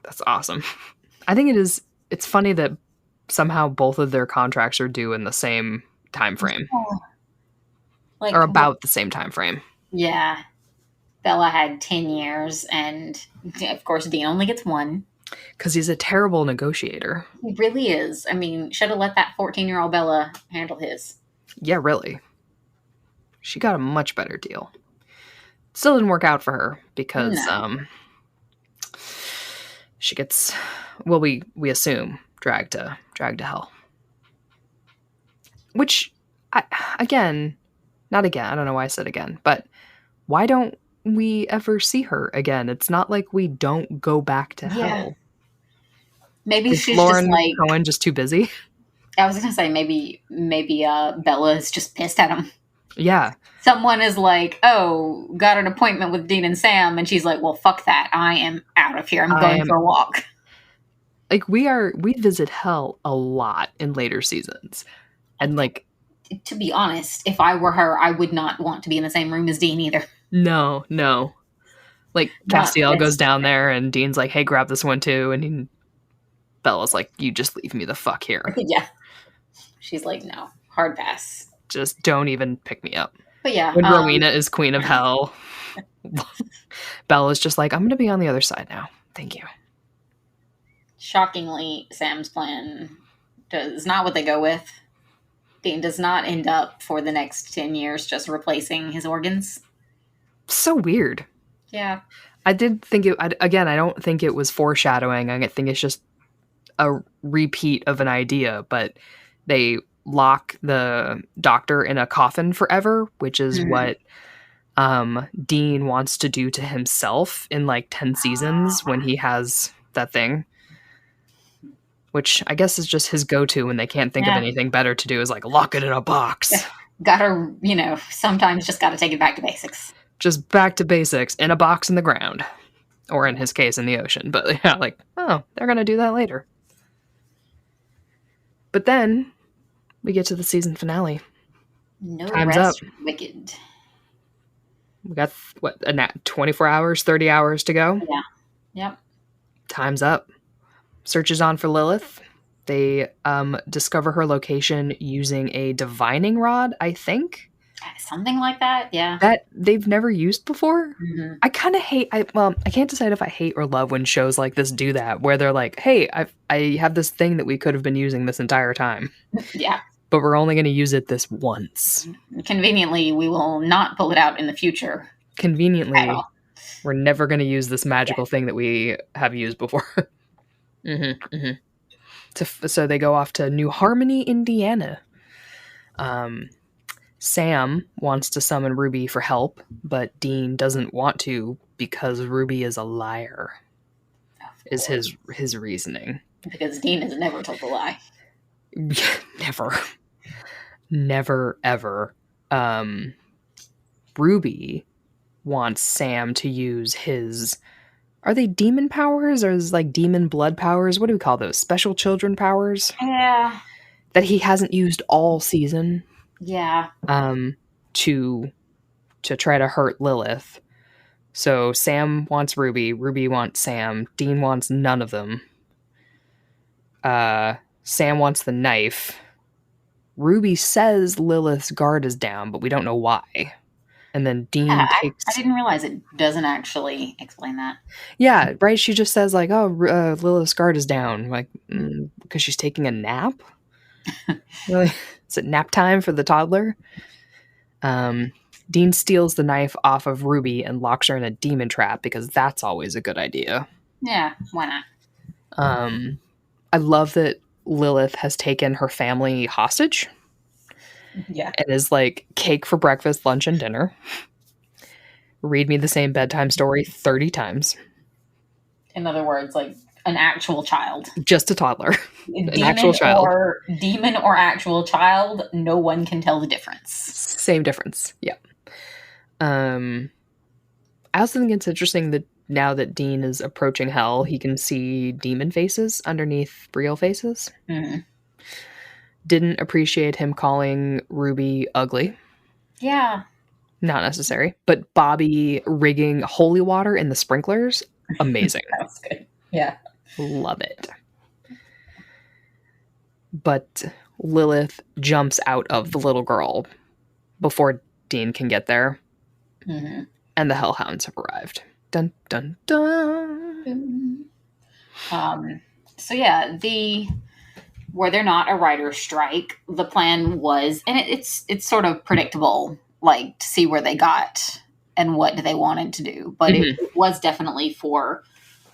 That's awesome. I think it's funny that somehow both of their contracts are due in the same time frame. Like, or about the same time frame. Yeah. Bella had 10 years, and of course Dean only gets one. Because he's a terrible negotiator. He really is. I mean, should have let that 14-year-old Bella handle his. Yeah, really. She got a much better deal. Still didn't work out for her because she gets, well, we assume dragged to hell. Which, I don't know why I said again, but why don't we ever see her again? It's not like we don't go back to hell. Maybe is she's Lauren just like Cohen just too busy. I was gonna say maybe Bella is just pissed at him. Yeah. Someone is like, oh, got an appointment with Dean and Sam, and she's like, well, fuck that. I am out of here. I'm going for a walk. Like, we visit hell a lot in later seasons. And, like... To be honest, if I were her, I would not want to be in the same room as Dean either. No. Like, Castiel goes down there, and Dean's like, hey, grab this one too. And Bella's like, you just leave me the fuck here. Yeah. She's like, no, hard pass. Just don't even pick me up. But yeah. When Rowena is queen of hell, Bella's just like, I'm going to be on the other side now. Thank you. Shockingly, Sam's plan is not what they go with. Dean does not end up for the next 10 years just replacing his organs. So weird. Yeah. I did think it, again, I don't think it was foreshadowing. I think it's just a repeat of an idea, but they lock the doctor in a coffin forever, which is what Dean wants to do to himself in like 10 seasons when he has that thing. Which I guess is just his go-to when they can't think of anything better to do, is like, lock it in a box. Yeah. Gotta, sometimes just gotta take it back to basics. Just back to basics, in a box in the ground. Or in his case, in the ocean. But yeah, like, oh, they're gonna do that later. But then, we get to the season finale. No Time's rest up. Wicked. We got, 24 hours, 30 hours to go? Yeah. Yep. Time's up. Search is on for Lilith. They discover her location using a divining rod, I think. Something like that, yeah. That they've never used before. Mm-hmm. I kind of hate... I can't decide if I hate or love when shows like this do that, where they're like, hey, I have this thing that we could have been using this entire time. Yeah. But we're only going to use it this once. Conveniently, we will not pull it out in the future. Conveniently, we're never going to use this magical thing that we have used before. So they go off to New Harmony, Indiana. Sam wants to summon Ruby for help, but Dean doesn't want to because Ruby is a liar. Is his reasoning. Because Dean has never told a lie. Never, ever. Ruby wants Sam to use his... Are they demon powers, or is like demon blood powers? What do we call those? Special children powers? Yeah. That he hasn't used all season. Yeah. To try to hurt Lilith. So Sam wants Ruby. Ruby wants Sam. Dean wants none of them. Sam wants the knife. Ruby says Lilith's guard is down, but we don't know why. And then Dean takes... I didn't realize it doesn't actually explain that. Yeah, right? She just says, like, oh, Lilith's guard is down. Like, because she's taking a nap? Really? Is it nap time for the toddler? Dean steals the knife off of Ruby and locks her in a demon trap, because that's always a good idea. Yeah, why not? I love that Lilith has taken her family hostage. Yeah. And is like cake for breakfast, lunch, and dinner. Read me the same bedtime story 30 times. In other words, like an actual child. Just a toddler. An actual child. Demon or actual child, no one can tell the difference. Same difference. Yeah. I also think it's interesting that now that Dean is approaching hell, he can see demon faces underneath real faces. Mm-hmm. Didn't appreciate him calling Ruby ugly. Yeah. Not necessary. But Bobby rigging holy water in the sprinklers, amazing. That was good. Yeah. Love it. But Lilith jumps out of the little girl before Dean can get there. Mm-hmm. And the Hellhounds have arrived. Dun, dun, dun. So yeah, where they're not a writer's strike, the plan was, and it's sort of predictable, like to see where they got and what they wanted to do. But it was definitely for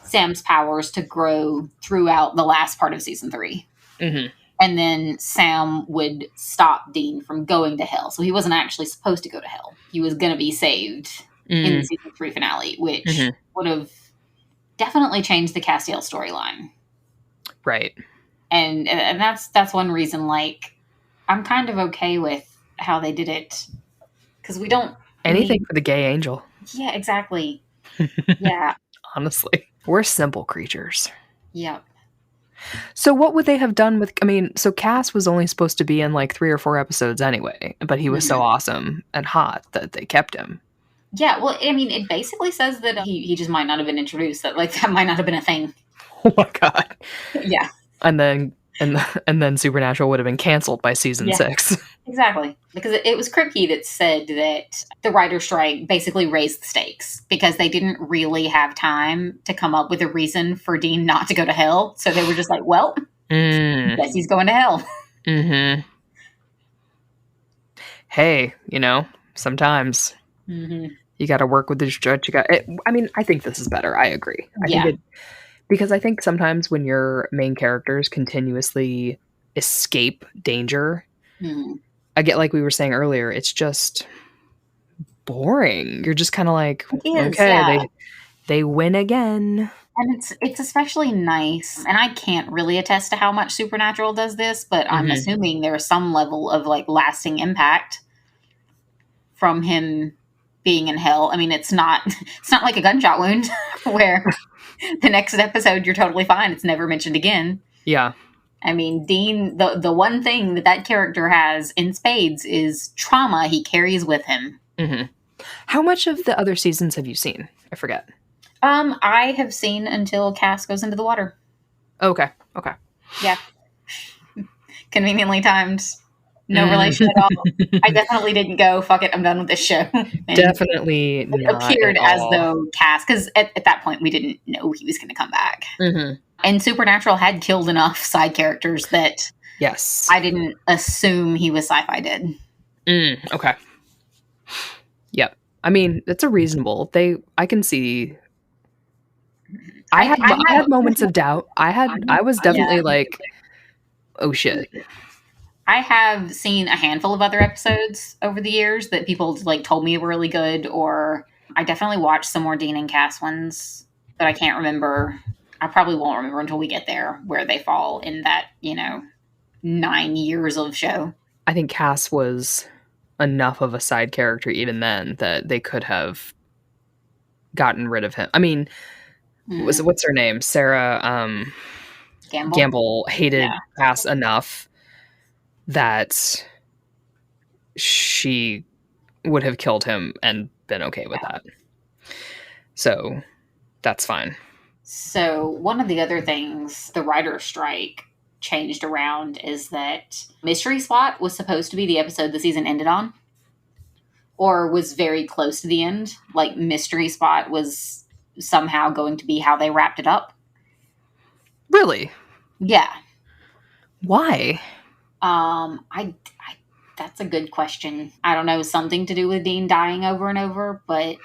Sam's powers to grow throughout the last part of season 3. Mm-hmm. And then Sam would stop Dean from going to hell. So he wasn't actually supposed to go to hell. He was going to be saved in the season 3 finale, which would have definitely changed the Castiel storyline. Right. And that's one reason, like, I'm kind of okay with how they did it because we don't Anything need... for the gay angel. Yeah, exactly. Yeah. Honestly. We're simple creatures. Yep. So what would they have done with... I mean, so Cass was only supposed to be in like 3 or 4 episodes anyway, but he was so awesome and hot that they kept him. Yeah, well, I mean, it basically says that he just might not have been introduced, that like that might not have been a thing. Oh my god. Yeah. And then Supernatural would have been canceled by season 6. Exactly. Because it was Kripke that said that the writer's strike basically raised the stakes because they didn't really have time to come up with a reason for Dean not to go to hell. So they were just like, well, guess he's going to hell. Mm-hmm. Hey, sometimes you got to work with the judge. I think this is better. I agree. Because I think sometimes when your main characters continuously escape danger, I get, like we were saying earlier, it's just boring. You're just kind of like, they win again. And it's especially nice, and I can't really attest to how much Supernatural does this, but I'm assuming there's some level of like lasting impact from him being in hell. I mean, it's not like a gunshot wound where the next episode you're totally fine. It's never mentioned again. Yeah. I mean, Dean, the one thing that character has in spades is trauma he carries with him. Mm-hmm. How much of the other seasons have you seen? I forget. I have seen until Cass goes into the water. Okay. Yeah. Conveniently timed. No relation at all. I definitely didn't go, fuck it, I'm done with this show. Definitely it not appeared at as all. though Cass, because at that point we didn't know he was going to come back. And Supernatural had killed enough side characters that I didn't assume he was sci-fi dead. Okay. Yep. I mean, it's a reasonable. I can see. I had moments of doubt. I was definitely like, oh shit. I have seen a handful of other episodes over the years that people like told me were really good, or I definitely watched some more Dean and Cass ones, but I can't remember. I probably won't remember until we get there where they fall in that, 9 years of show. I think Cass was enough of a side character even then that they could have gotten rid of him. I mean, what's her name? Sarah Gamble hated Cass enough that she would have killed him and been okay with that. So that's fine. So one of the other things the writer's strike changed around is that Mystery Spot was supposed to be the episode the season ended on, or was very close to the end. Like Mystery Spot was somehow going to be how they wrapped it up. Really? Yeah. Why? I that's a good question. I don't know, something to do with Dean dying over and over, but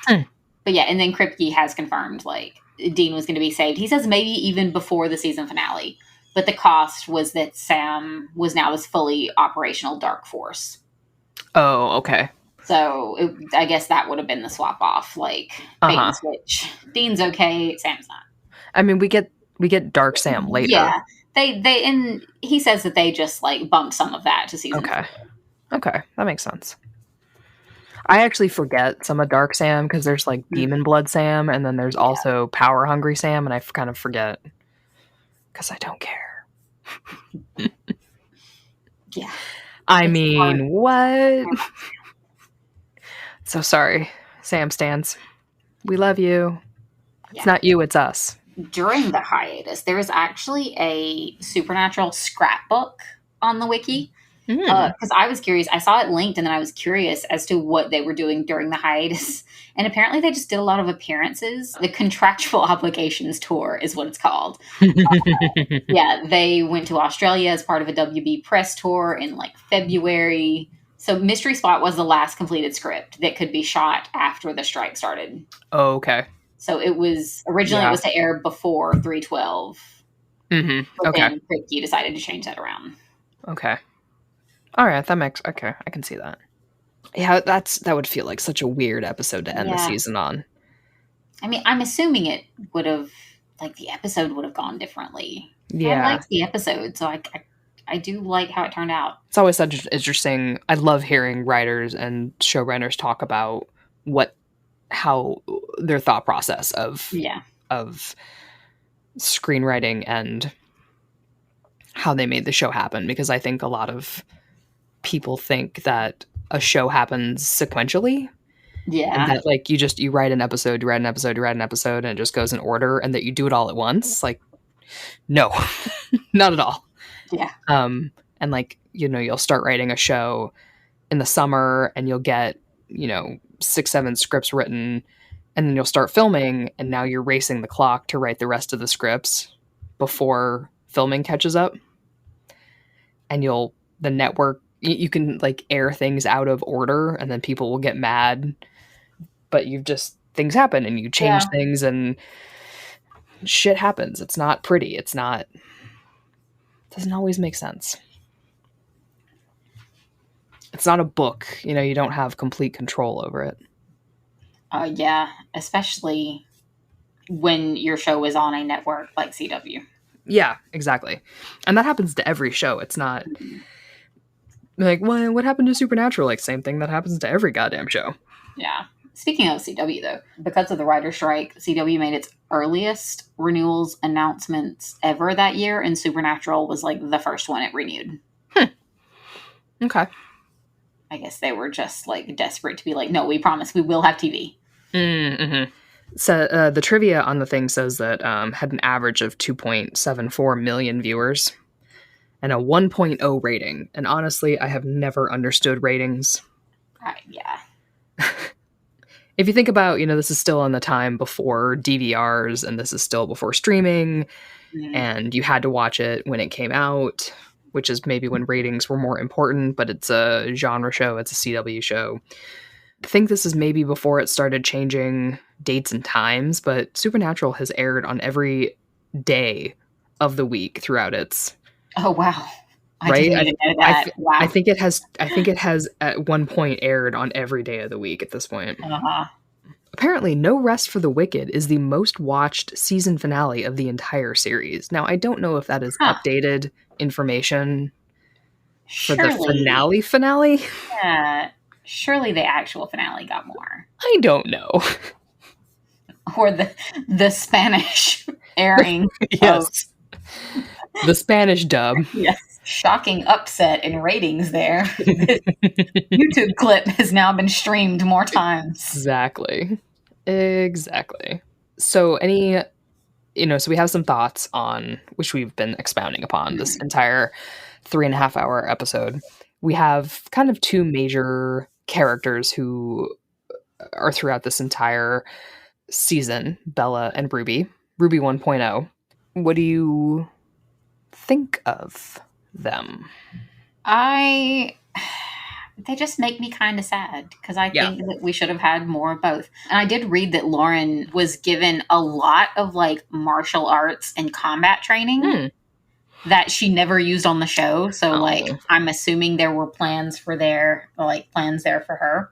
yeah, and then Kripke has confirmed like Dean was going to be saved. He says maybe even before the season finale, but the cost was that Sam was now this fully operational dark force. Oh, okay. So I guess that would have been the swap off, like bait and switch. Dean's okay, Sam's not. I mean, we get Dark Sam later. Yeah, they and he says that they just like bumped some of that to season 4. Okay, that makes sense. I actually forget some of Dark Sam because there's like Demon Blood Sam, and then there's also Power Hungry Sam, and I kind of forget because I don't care. Yeah. I mean, what? So sorry, Sam stans. We love you. It's not you, it's us. During the hiatus, there is actually a Supernatural scrapbook on the wiki. Because I was curious. I saw it linked, and then I was curious as to what they were doing during the hiatus. And apparently they just did a lot of appearances. The Contractual Obligations Tour is what it's called. Yeah, they went to Australia as part of a WB press tour in like February. So Mystery Spot was the last completed script that could be shot after the strike started. Oh, okay. So it was originally it was to air before 3/12. But then Kripke decided to change that around. Okay. All right, that makes I can see that. Yeah, that would feel like such a weird episode to end the season on. I mean, I'm assuming it would have the episode would have gone differently. Yeah, I liked the episode, so I I do like how it turned out. It's always such an interesting. I love hearing writers and showrunners talk about how their thought process of screenwriting and how they made the show happen, because I think a lot of people think that a show happens sequentially. Yeah. And that, like, you write an episode, and it just goes in order, and that you do it all at once. Like, no, not at all. Yeah. And like, you'll start writing a show in the summer and you'll get, 6-7 scripts written, and then you'll start filming, and now you're racing the clock to write the rest of the scripts before filming catches up. And the network, you can like air things out of order, and then people will get mad, but things happen and you change things and shit happens. It's not pretty. It doesn't always make sense. It's not a book, you don't have complete control over it. Yeah, especially when your show is on a network like CW. Yeah, exactly. And that happens to every show. It's not like, well, what happened to Supernatural? Like, same thing that happens to every goddamn show. Yeah. Speaking of CW, though, because of the writer's strike, CW made its earliest renewals announcements ever that year, and Supernatural was like the first one it renewed. Okay. I guess they were just like desperate to be like, no, we promise we will have TV. Mm-hmm. So the trivia on the thing says that had an average of 2.74 million viewers and a 1.0 rating. And honestly, I have never understood ratings. Yeah. If you think about, this is still in the time before DVRs, and this is still before streaming, and you had to watch it when it came out, which is maybe when ratings were more important, but it's a genre show, it's a CW show. I think this is maybe before it started changing dates and times, but Supernatural has aired on every day of the week throughout its... Oh, wow. I right? didn't even know that. Wow. I think it has at one point aired on every day of the week at this point. Uh-huh. Apparently, No Rest for the Wicked is the most watched season finale of the entire series. Now, I don't know if that is updated information for the finale. Yeah. Surely the actual finale got more. I don't know. Or the Spanish airing. Yes. The Spanish dub. Yes. Shocking upset in ratings there. This YouTube clip has now been streamed more times. Exactly. So so we have some thoughts on, which we've been expounding upon this entire 3.5 hour episode. We have kind of two major characters who are throughout this entire season, Bella and Ruby 1.0. What do you think of them? They just make me kind of sad, because I think that we should have had more of both. And I did read that Lauren was given a lot of like martial arts and combat training that she never used on the show. So like, I'm assuming there were plans there for her.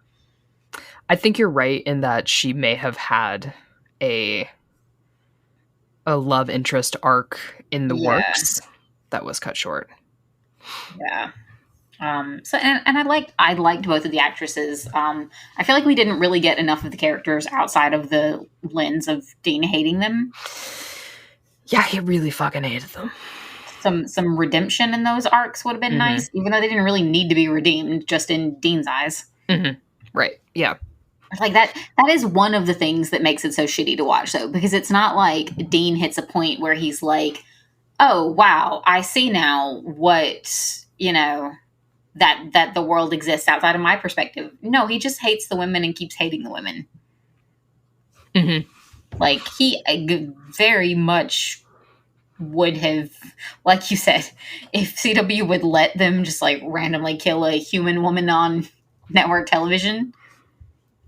I think you're right in that she may have had a love interest arc in the works that was cut short. Yeah. So I liked both of the actresses. I feel like we didn't really get enough of the characters outside of the lens of Dean hating them. Yeah, he really fucking hated them. Some redemption in those arcs would have been nice, even though they didn't really need to be redeemed, just in Dean's eyes. Mm-hmm. Right. Yeah. Like that is one of the things that makes it so shitty to watch, though, because it's not like Dean hits a point where he's like, oh, wow, I see now what, that the world exists outside of my perspective. No, he just hates the women and keeps hating the women. Mm-hmm. Like, he very much would have, like you said, if CW would let them just like randomly kill a human woman on network television,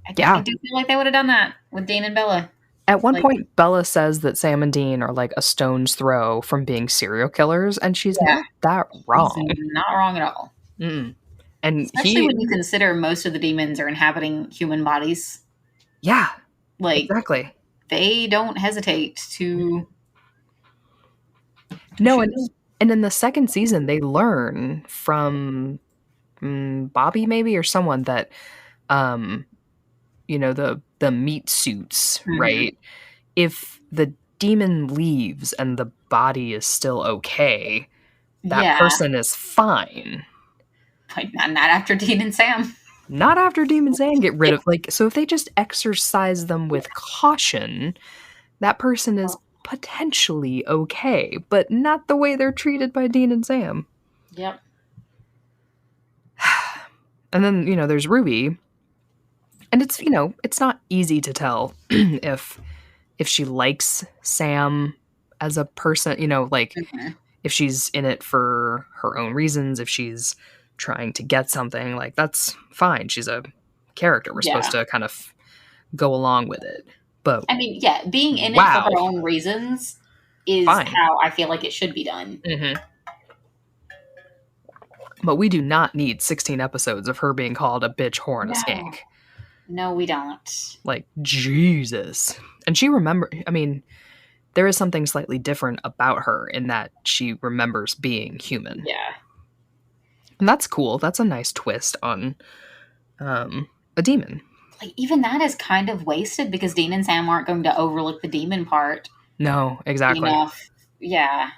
I do feel like they would have done that with Dean and Bella. At one point, Bella says that Sam and Dean are like a stone's throw from being serial killers, and she's not that wrong. She's not wrong at all. Mm. And especially when you consider most of the demons are inhabiting human bodies. Yeah, like exactly. They don't hesitate to. No, and And in the second season, they learn from Bobby maybe or someone that, the meat suits, right? If the demon leaves and the body is still okay, that Yeah. person is fine. Like, not after Dean and Sam. Not after Demon Sam get rid of, so if they just exercise them with caution, that person is potentially okay, but not the way they're treated by Dean and Sam. Yep. And then, there's Ruby. And it's not easy to tell if she likes Sam as a person, if she's in it for her own reasons, if she's trying to get something, that's fine. She's a character. We're supposed to kind of go along with it. But I mean, yeah, being in it for her own reasons is fine. How I feel like it should be done. Mm-hmm. But we do not need 16 episodes of her being called a bitch, whore, and a skank. No, we don't. Jesus. And she there is something slightly different about her in that she remembers being human. Yeah. And that's cool. That's a nice twist on a demon. Even that is kind of wasted because Dean and Sam aren't going to overlook the demon part. No, exactly. Enough. Yeah.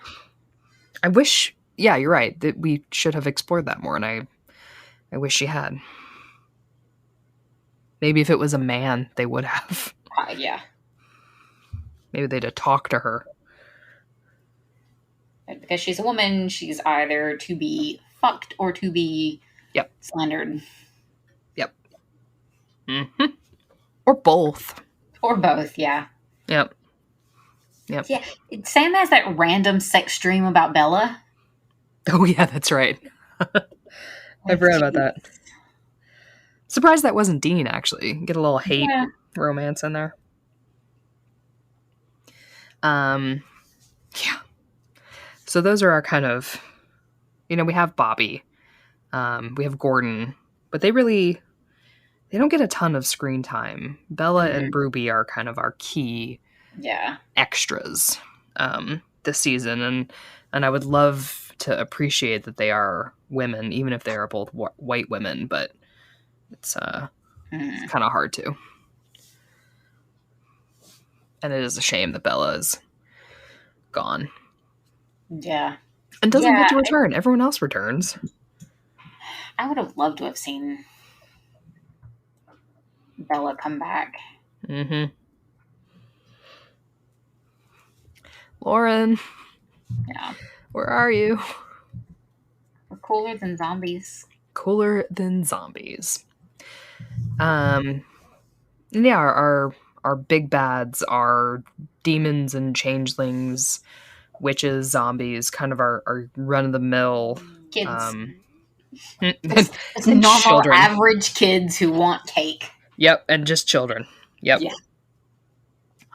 I wish, you're right, that we should have explored that more, and I wish she had. Maybe if it was a man, they would have. Yeah. Maybe they'd have talked to her. Because she's a woman, she's either to be fucked or to be slandered. Yep. Mm-hmm. Or both. Or both, yeah. Yep. Yeah. Sam has that random sex dream about Bella. Oh, yeah, that's right. I forgot about that. Surprised that wasn't Dean, actually. Get a little hate romance in there. Yeah. So those are our kind of, we have Bobby, we have Gordon, but they don't get a ton of screen time. Bella and Ruby are kind of our key extras this season, and I would love to appreciate that they are women, even if they are both white women, but it's kind of hard to. And it is a shame that Bella is gone. Yeah. And doesn't get to return. Everyone else returns. I would have loved to have seen Bella come back. Mm-hmm. Lauren. Yeah. Where are you? We're cooler than zombies. Cooler than zombies. Yeah, our big bads are demons and changelings, witches, zombies, kind of our run-of-the-mill kids. It's normal, children. Average kids who want cake. Yep, and just children. Yep. Yeah.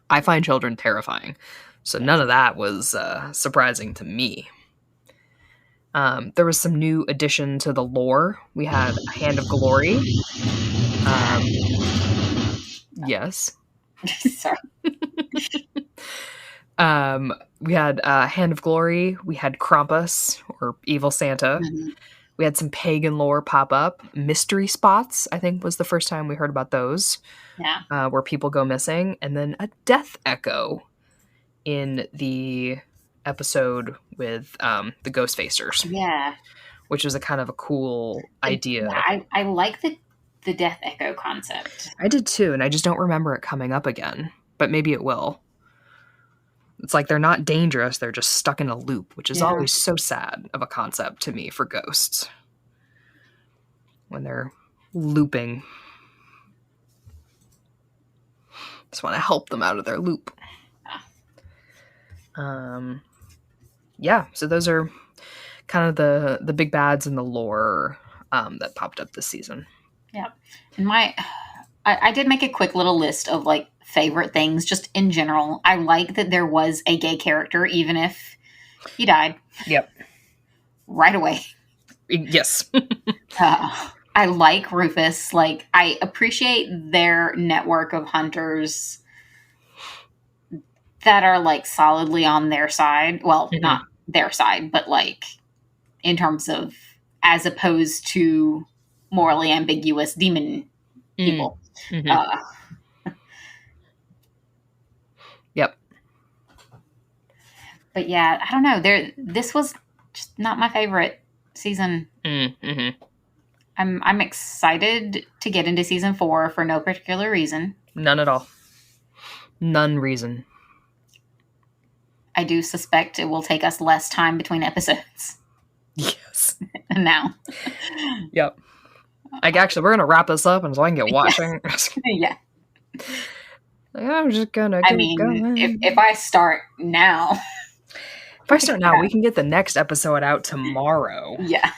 I find children terrifying, so none of that was surprising to me. There was some new addition to the lore. We had a Hand of Glory. Yes. Sorry. We had Hand of Glory. We had Krampus, or Evil Santa. Mm-hmm. We had some pagan lore pop up. Mystery spots, I think, was the first time we heard about those. Yeah. Where people go missing. And then a death echo in the episode with the Ghost Facers. Yeah. Which was a kind of a cool idea. I like the death echo concept. I did too, and I just don't remember it coming up again. But maybe it will. It's like they're not dangerous, they're just stuck in a loop, which is always so sad of a concept to me for ghosts. When they're looping. Just want to help them out of their loop. Yeah, so those are kind of the big bads in the lore that popped up this season. Yeah. And I did make a quick little list of favorite things just in general. I like that there was a gay character, even if he died. Yep. Right away. Yes. I like Rufus. I appreciate their network of hunters that are solidly on their side. Well, not their side, but like in terms of as opposed to morally ambiguous demon people. Mm-hmm. Yep. But yeah, I don't know. This was just not my favorite season. Mm-hmm. I'm excited to get into season 4 for no particular reason. None at all. None reason. I do suspect it will take us less time between episodes. Yes. Now. Yep. Like, actually, we're going to wrap this up and so I can get watching. Yeah. I'm just going to going. If I start now. If I start now, we can get the next episode out tomorrow. Yeah.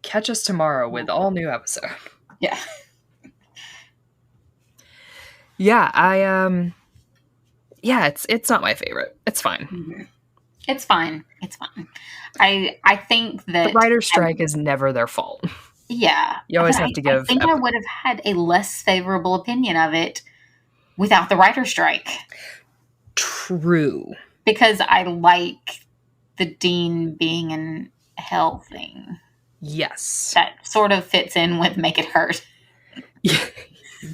Catch us tomorrow with all new episode. Yeah. Yeah, yeah, it's not my favorite. It's fine. Mm-hmm. It's fine. It's fine. I think that the writer's strike is never their fault. Yeah. You always have to give... I think I would have had a less favorable opinion of it without the writer's strike. True. Because I like the Dean being in hell thing. Yes. That sort of fits in with make it hurt.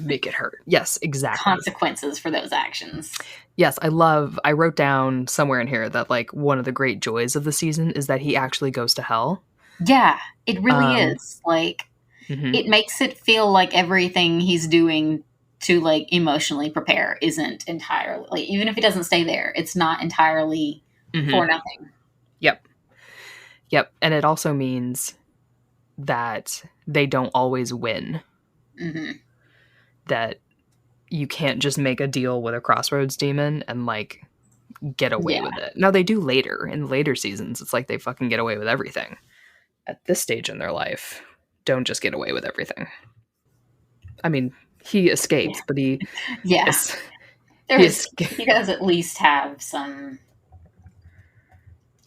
Make it hurt. Yes, exactly. Consequences for those actions. Yes, I wrote down somewhere in here that like one of the great joys of the season is that he actually goes to hell. Yeah, it really is. Like, mm-hmm. It makes it feel like everything he's doing to like emotionally prepare isn't entirely, like, even if he doesn't stay there, it's not entirely mm-hmm. for nothing. Yep. And it also means that they don't always win. Mm-hmm. That you can't just make a deal with a crossroads demon and like get away with it. Now they do later in later seasons. It's like they fucking get away with everything. At this stage in their life, don't just get away with everything. I mean, he escapes, but he he does at least have some,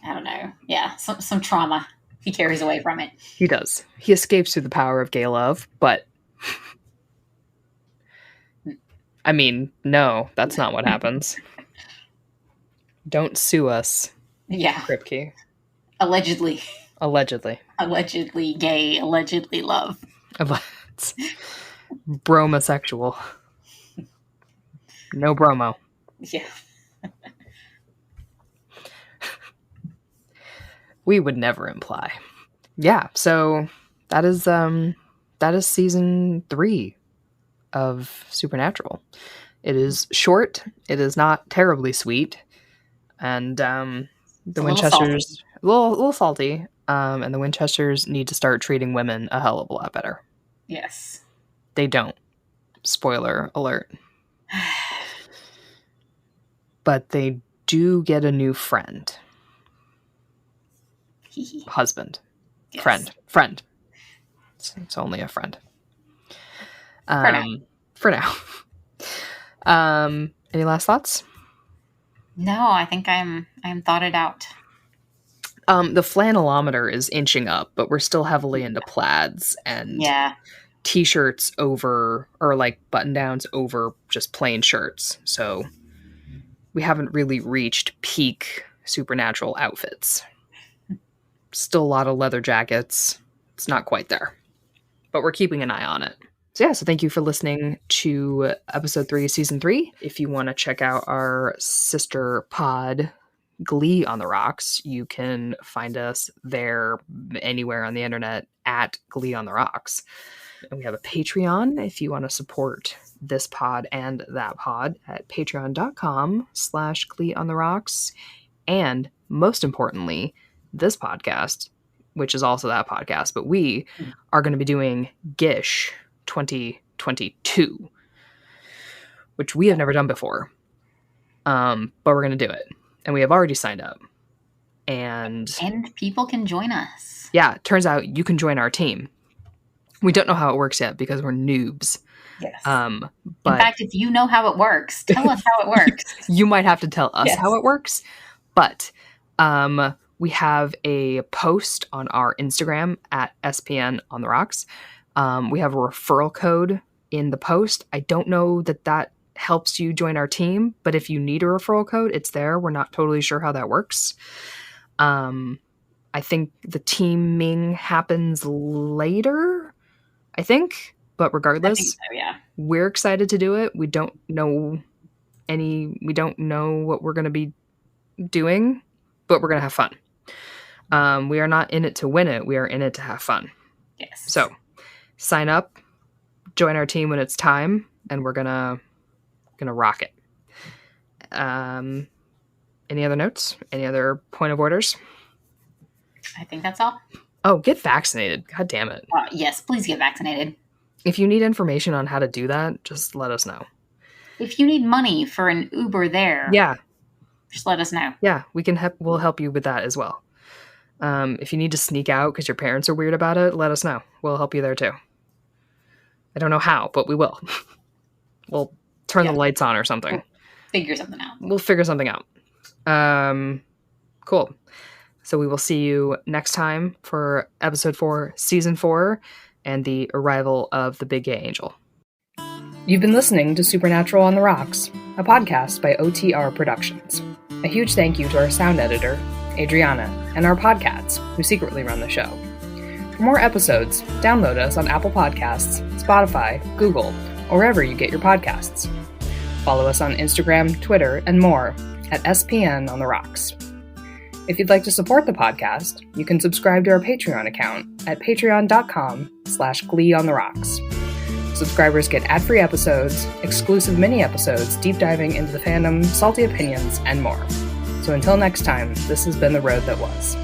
I don't know, some trauma he carries away from it. He does. He escapes through the power of gay love, but I mean, no, that's not what happens. Don't sue us. Yeah. Kripke. Allegedly. Allegedly gay, allegedly love. Bromosexual. No bromo. Yeah. We would never imply. Yeah, so that is season 3 of Supernatural. It is short. It is not terribly sweet, and the Winchesters a little salty. And the Winchesters need to start treating women a hell of a lot better. Yes, they don't. Spoiler alert. But they do get a new friend, husband, yes. friend. It's only a friend. For now. Any last thoughts? No, I think I'm thoughted out. The flanellometer is inching up, but we're still heavily into plaids and t-shirts over, or like button downs over just plain shirts. So we haven't really reached peak Supernatural outfits. Still a lot of leather jackets. It's not quite there, but we're keeping an eye on it. So thank you for listening to episode 3 of season 3. If you want to check out our sister pod, Glee on the Rocks, you can find us there anywhere on the internet at Glee on the Rocks. And we have a Patreon if you want to support this pod and that pod at patreon.com/Glee on the Rocks. And most importantly, this podcast, which is also that podcast, but we are going to be doing Gish 2022, which we have never done before. But we're going to do it. And we have already signed up. And people can join us. Yeah, it turns out you can join our team. We don't know how it works yet because we're noobs. Yes. But in fact, if you know how it works, tell us how it works. You might have to tell us how it works. But we have a post on our Instagram at SPN on the Rocks. We have a referral code in the post. I don't know that helps you join our team, but if you need a referral code, it's there. We're not totally sure how that works. I think the teaming happens later, but regardless, I think so, yeah. We're excited to do it. We don't know what we're going to be doing, but we're going to have fun. We are not in it to win it. We are in it to have fun. Yes. So sign up, join our team when it's time, and we're gonna rock it. Any other notes? Any other point of orders? I think that's all. Oh, get vaccinated. God damn it. Yes, please get vaccinated. If you need information on how to do that, just let us know. If you need money for an Uber there, just let us know. Yeah, we'll help you with that as well. If you need to sneak out because your parents are weird about it, let us know. We'll help you there too. I don't know how, but we will. We'll turn the lights on or something. We'll figure something out. Cool. So we will see you next time for episode 4, season 4, and the arrival of the big gay angel. You've been listening to Supernatural on the Rocks, a podcast by OTR Productions. A huge thank you to our sound editor, Adriana, and our podcasts, who secretly run the show. For more episodes, download us on Apple Podcasts, Spotify, Google, or wherever you get your podcasts. Follow us on Instagram, Twitter, and more at SPN on the Rocks. If you'd like to support the podcast, you can subscribe to our Patreon account at patreon.com/gleeontherocks. Subscribers get ad-free episodes, exclusive mini-episodes deep diving into the fandom, salty opinions, and more. So until next time, this has been The Road That Was.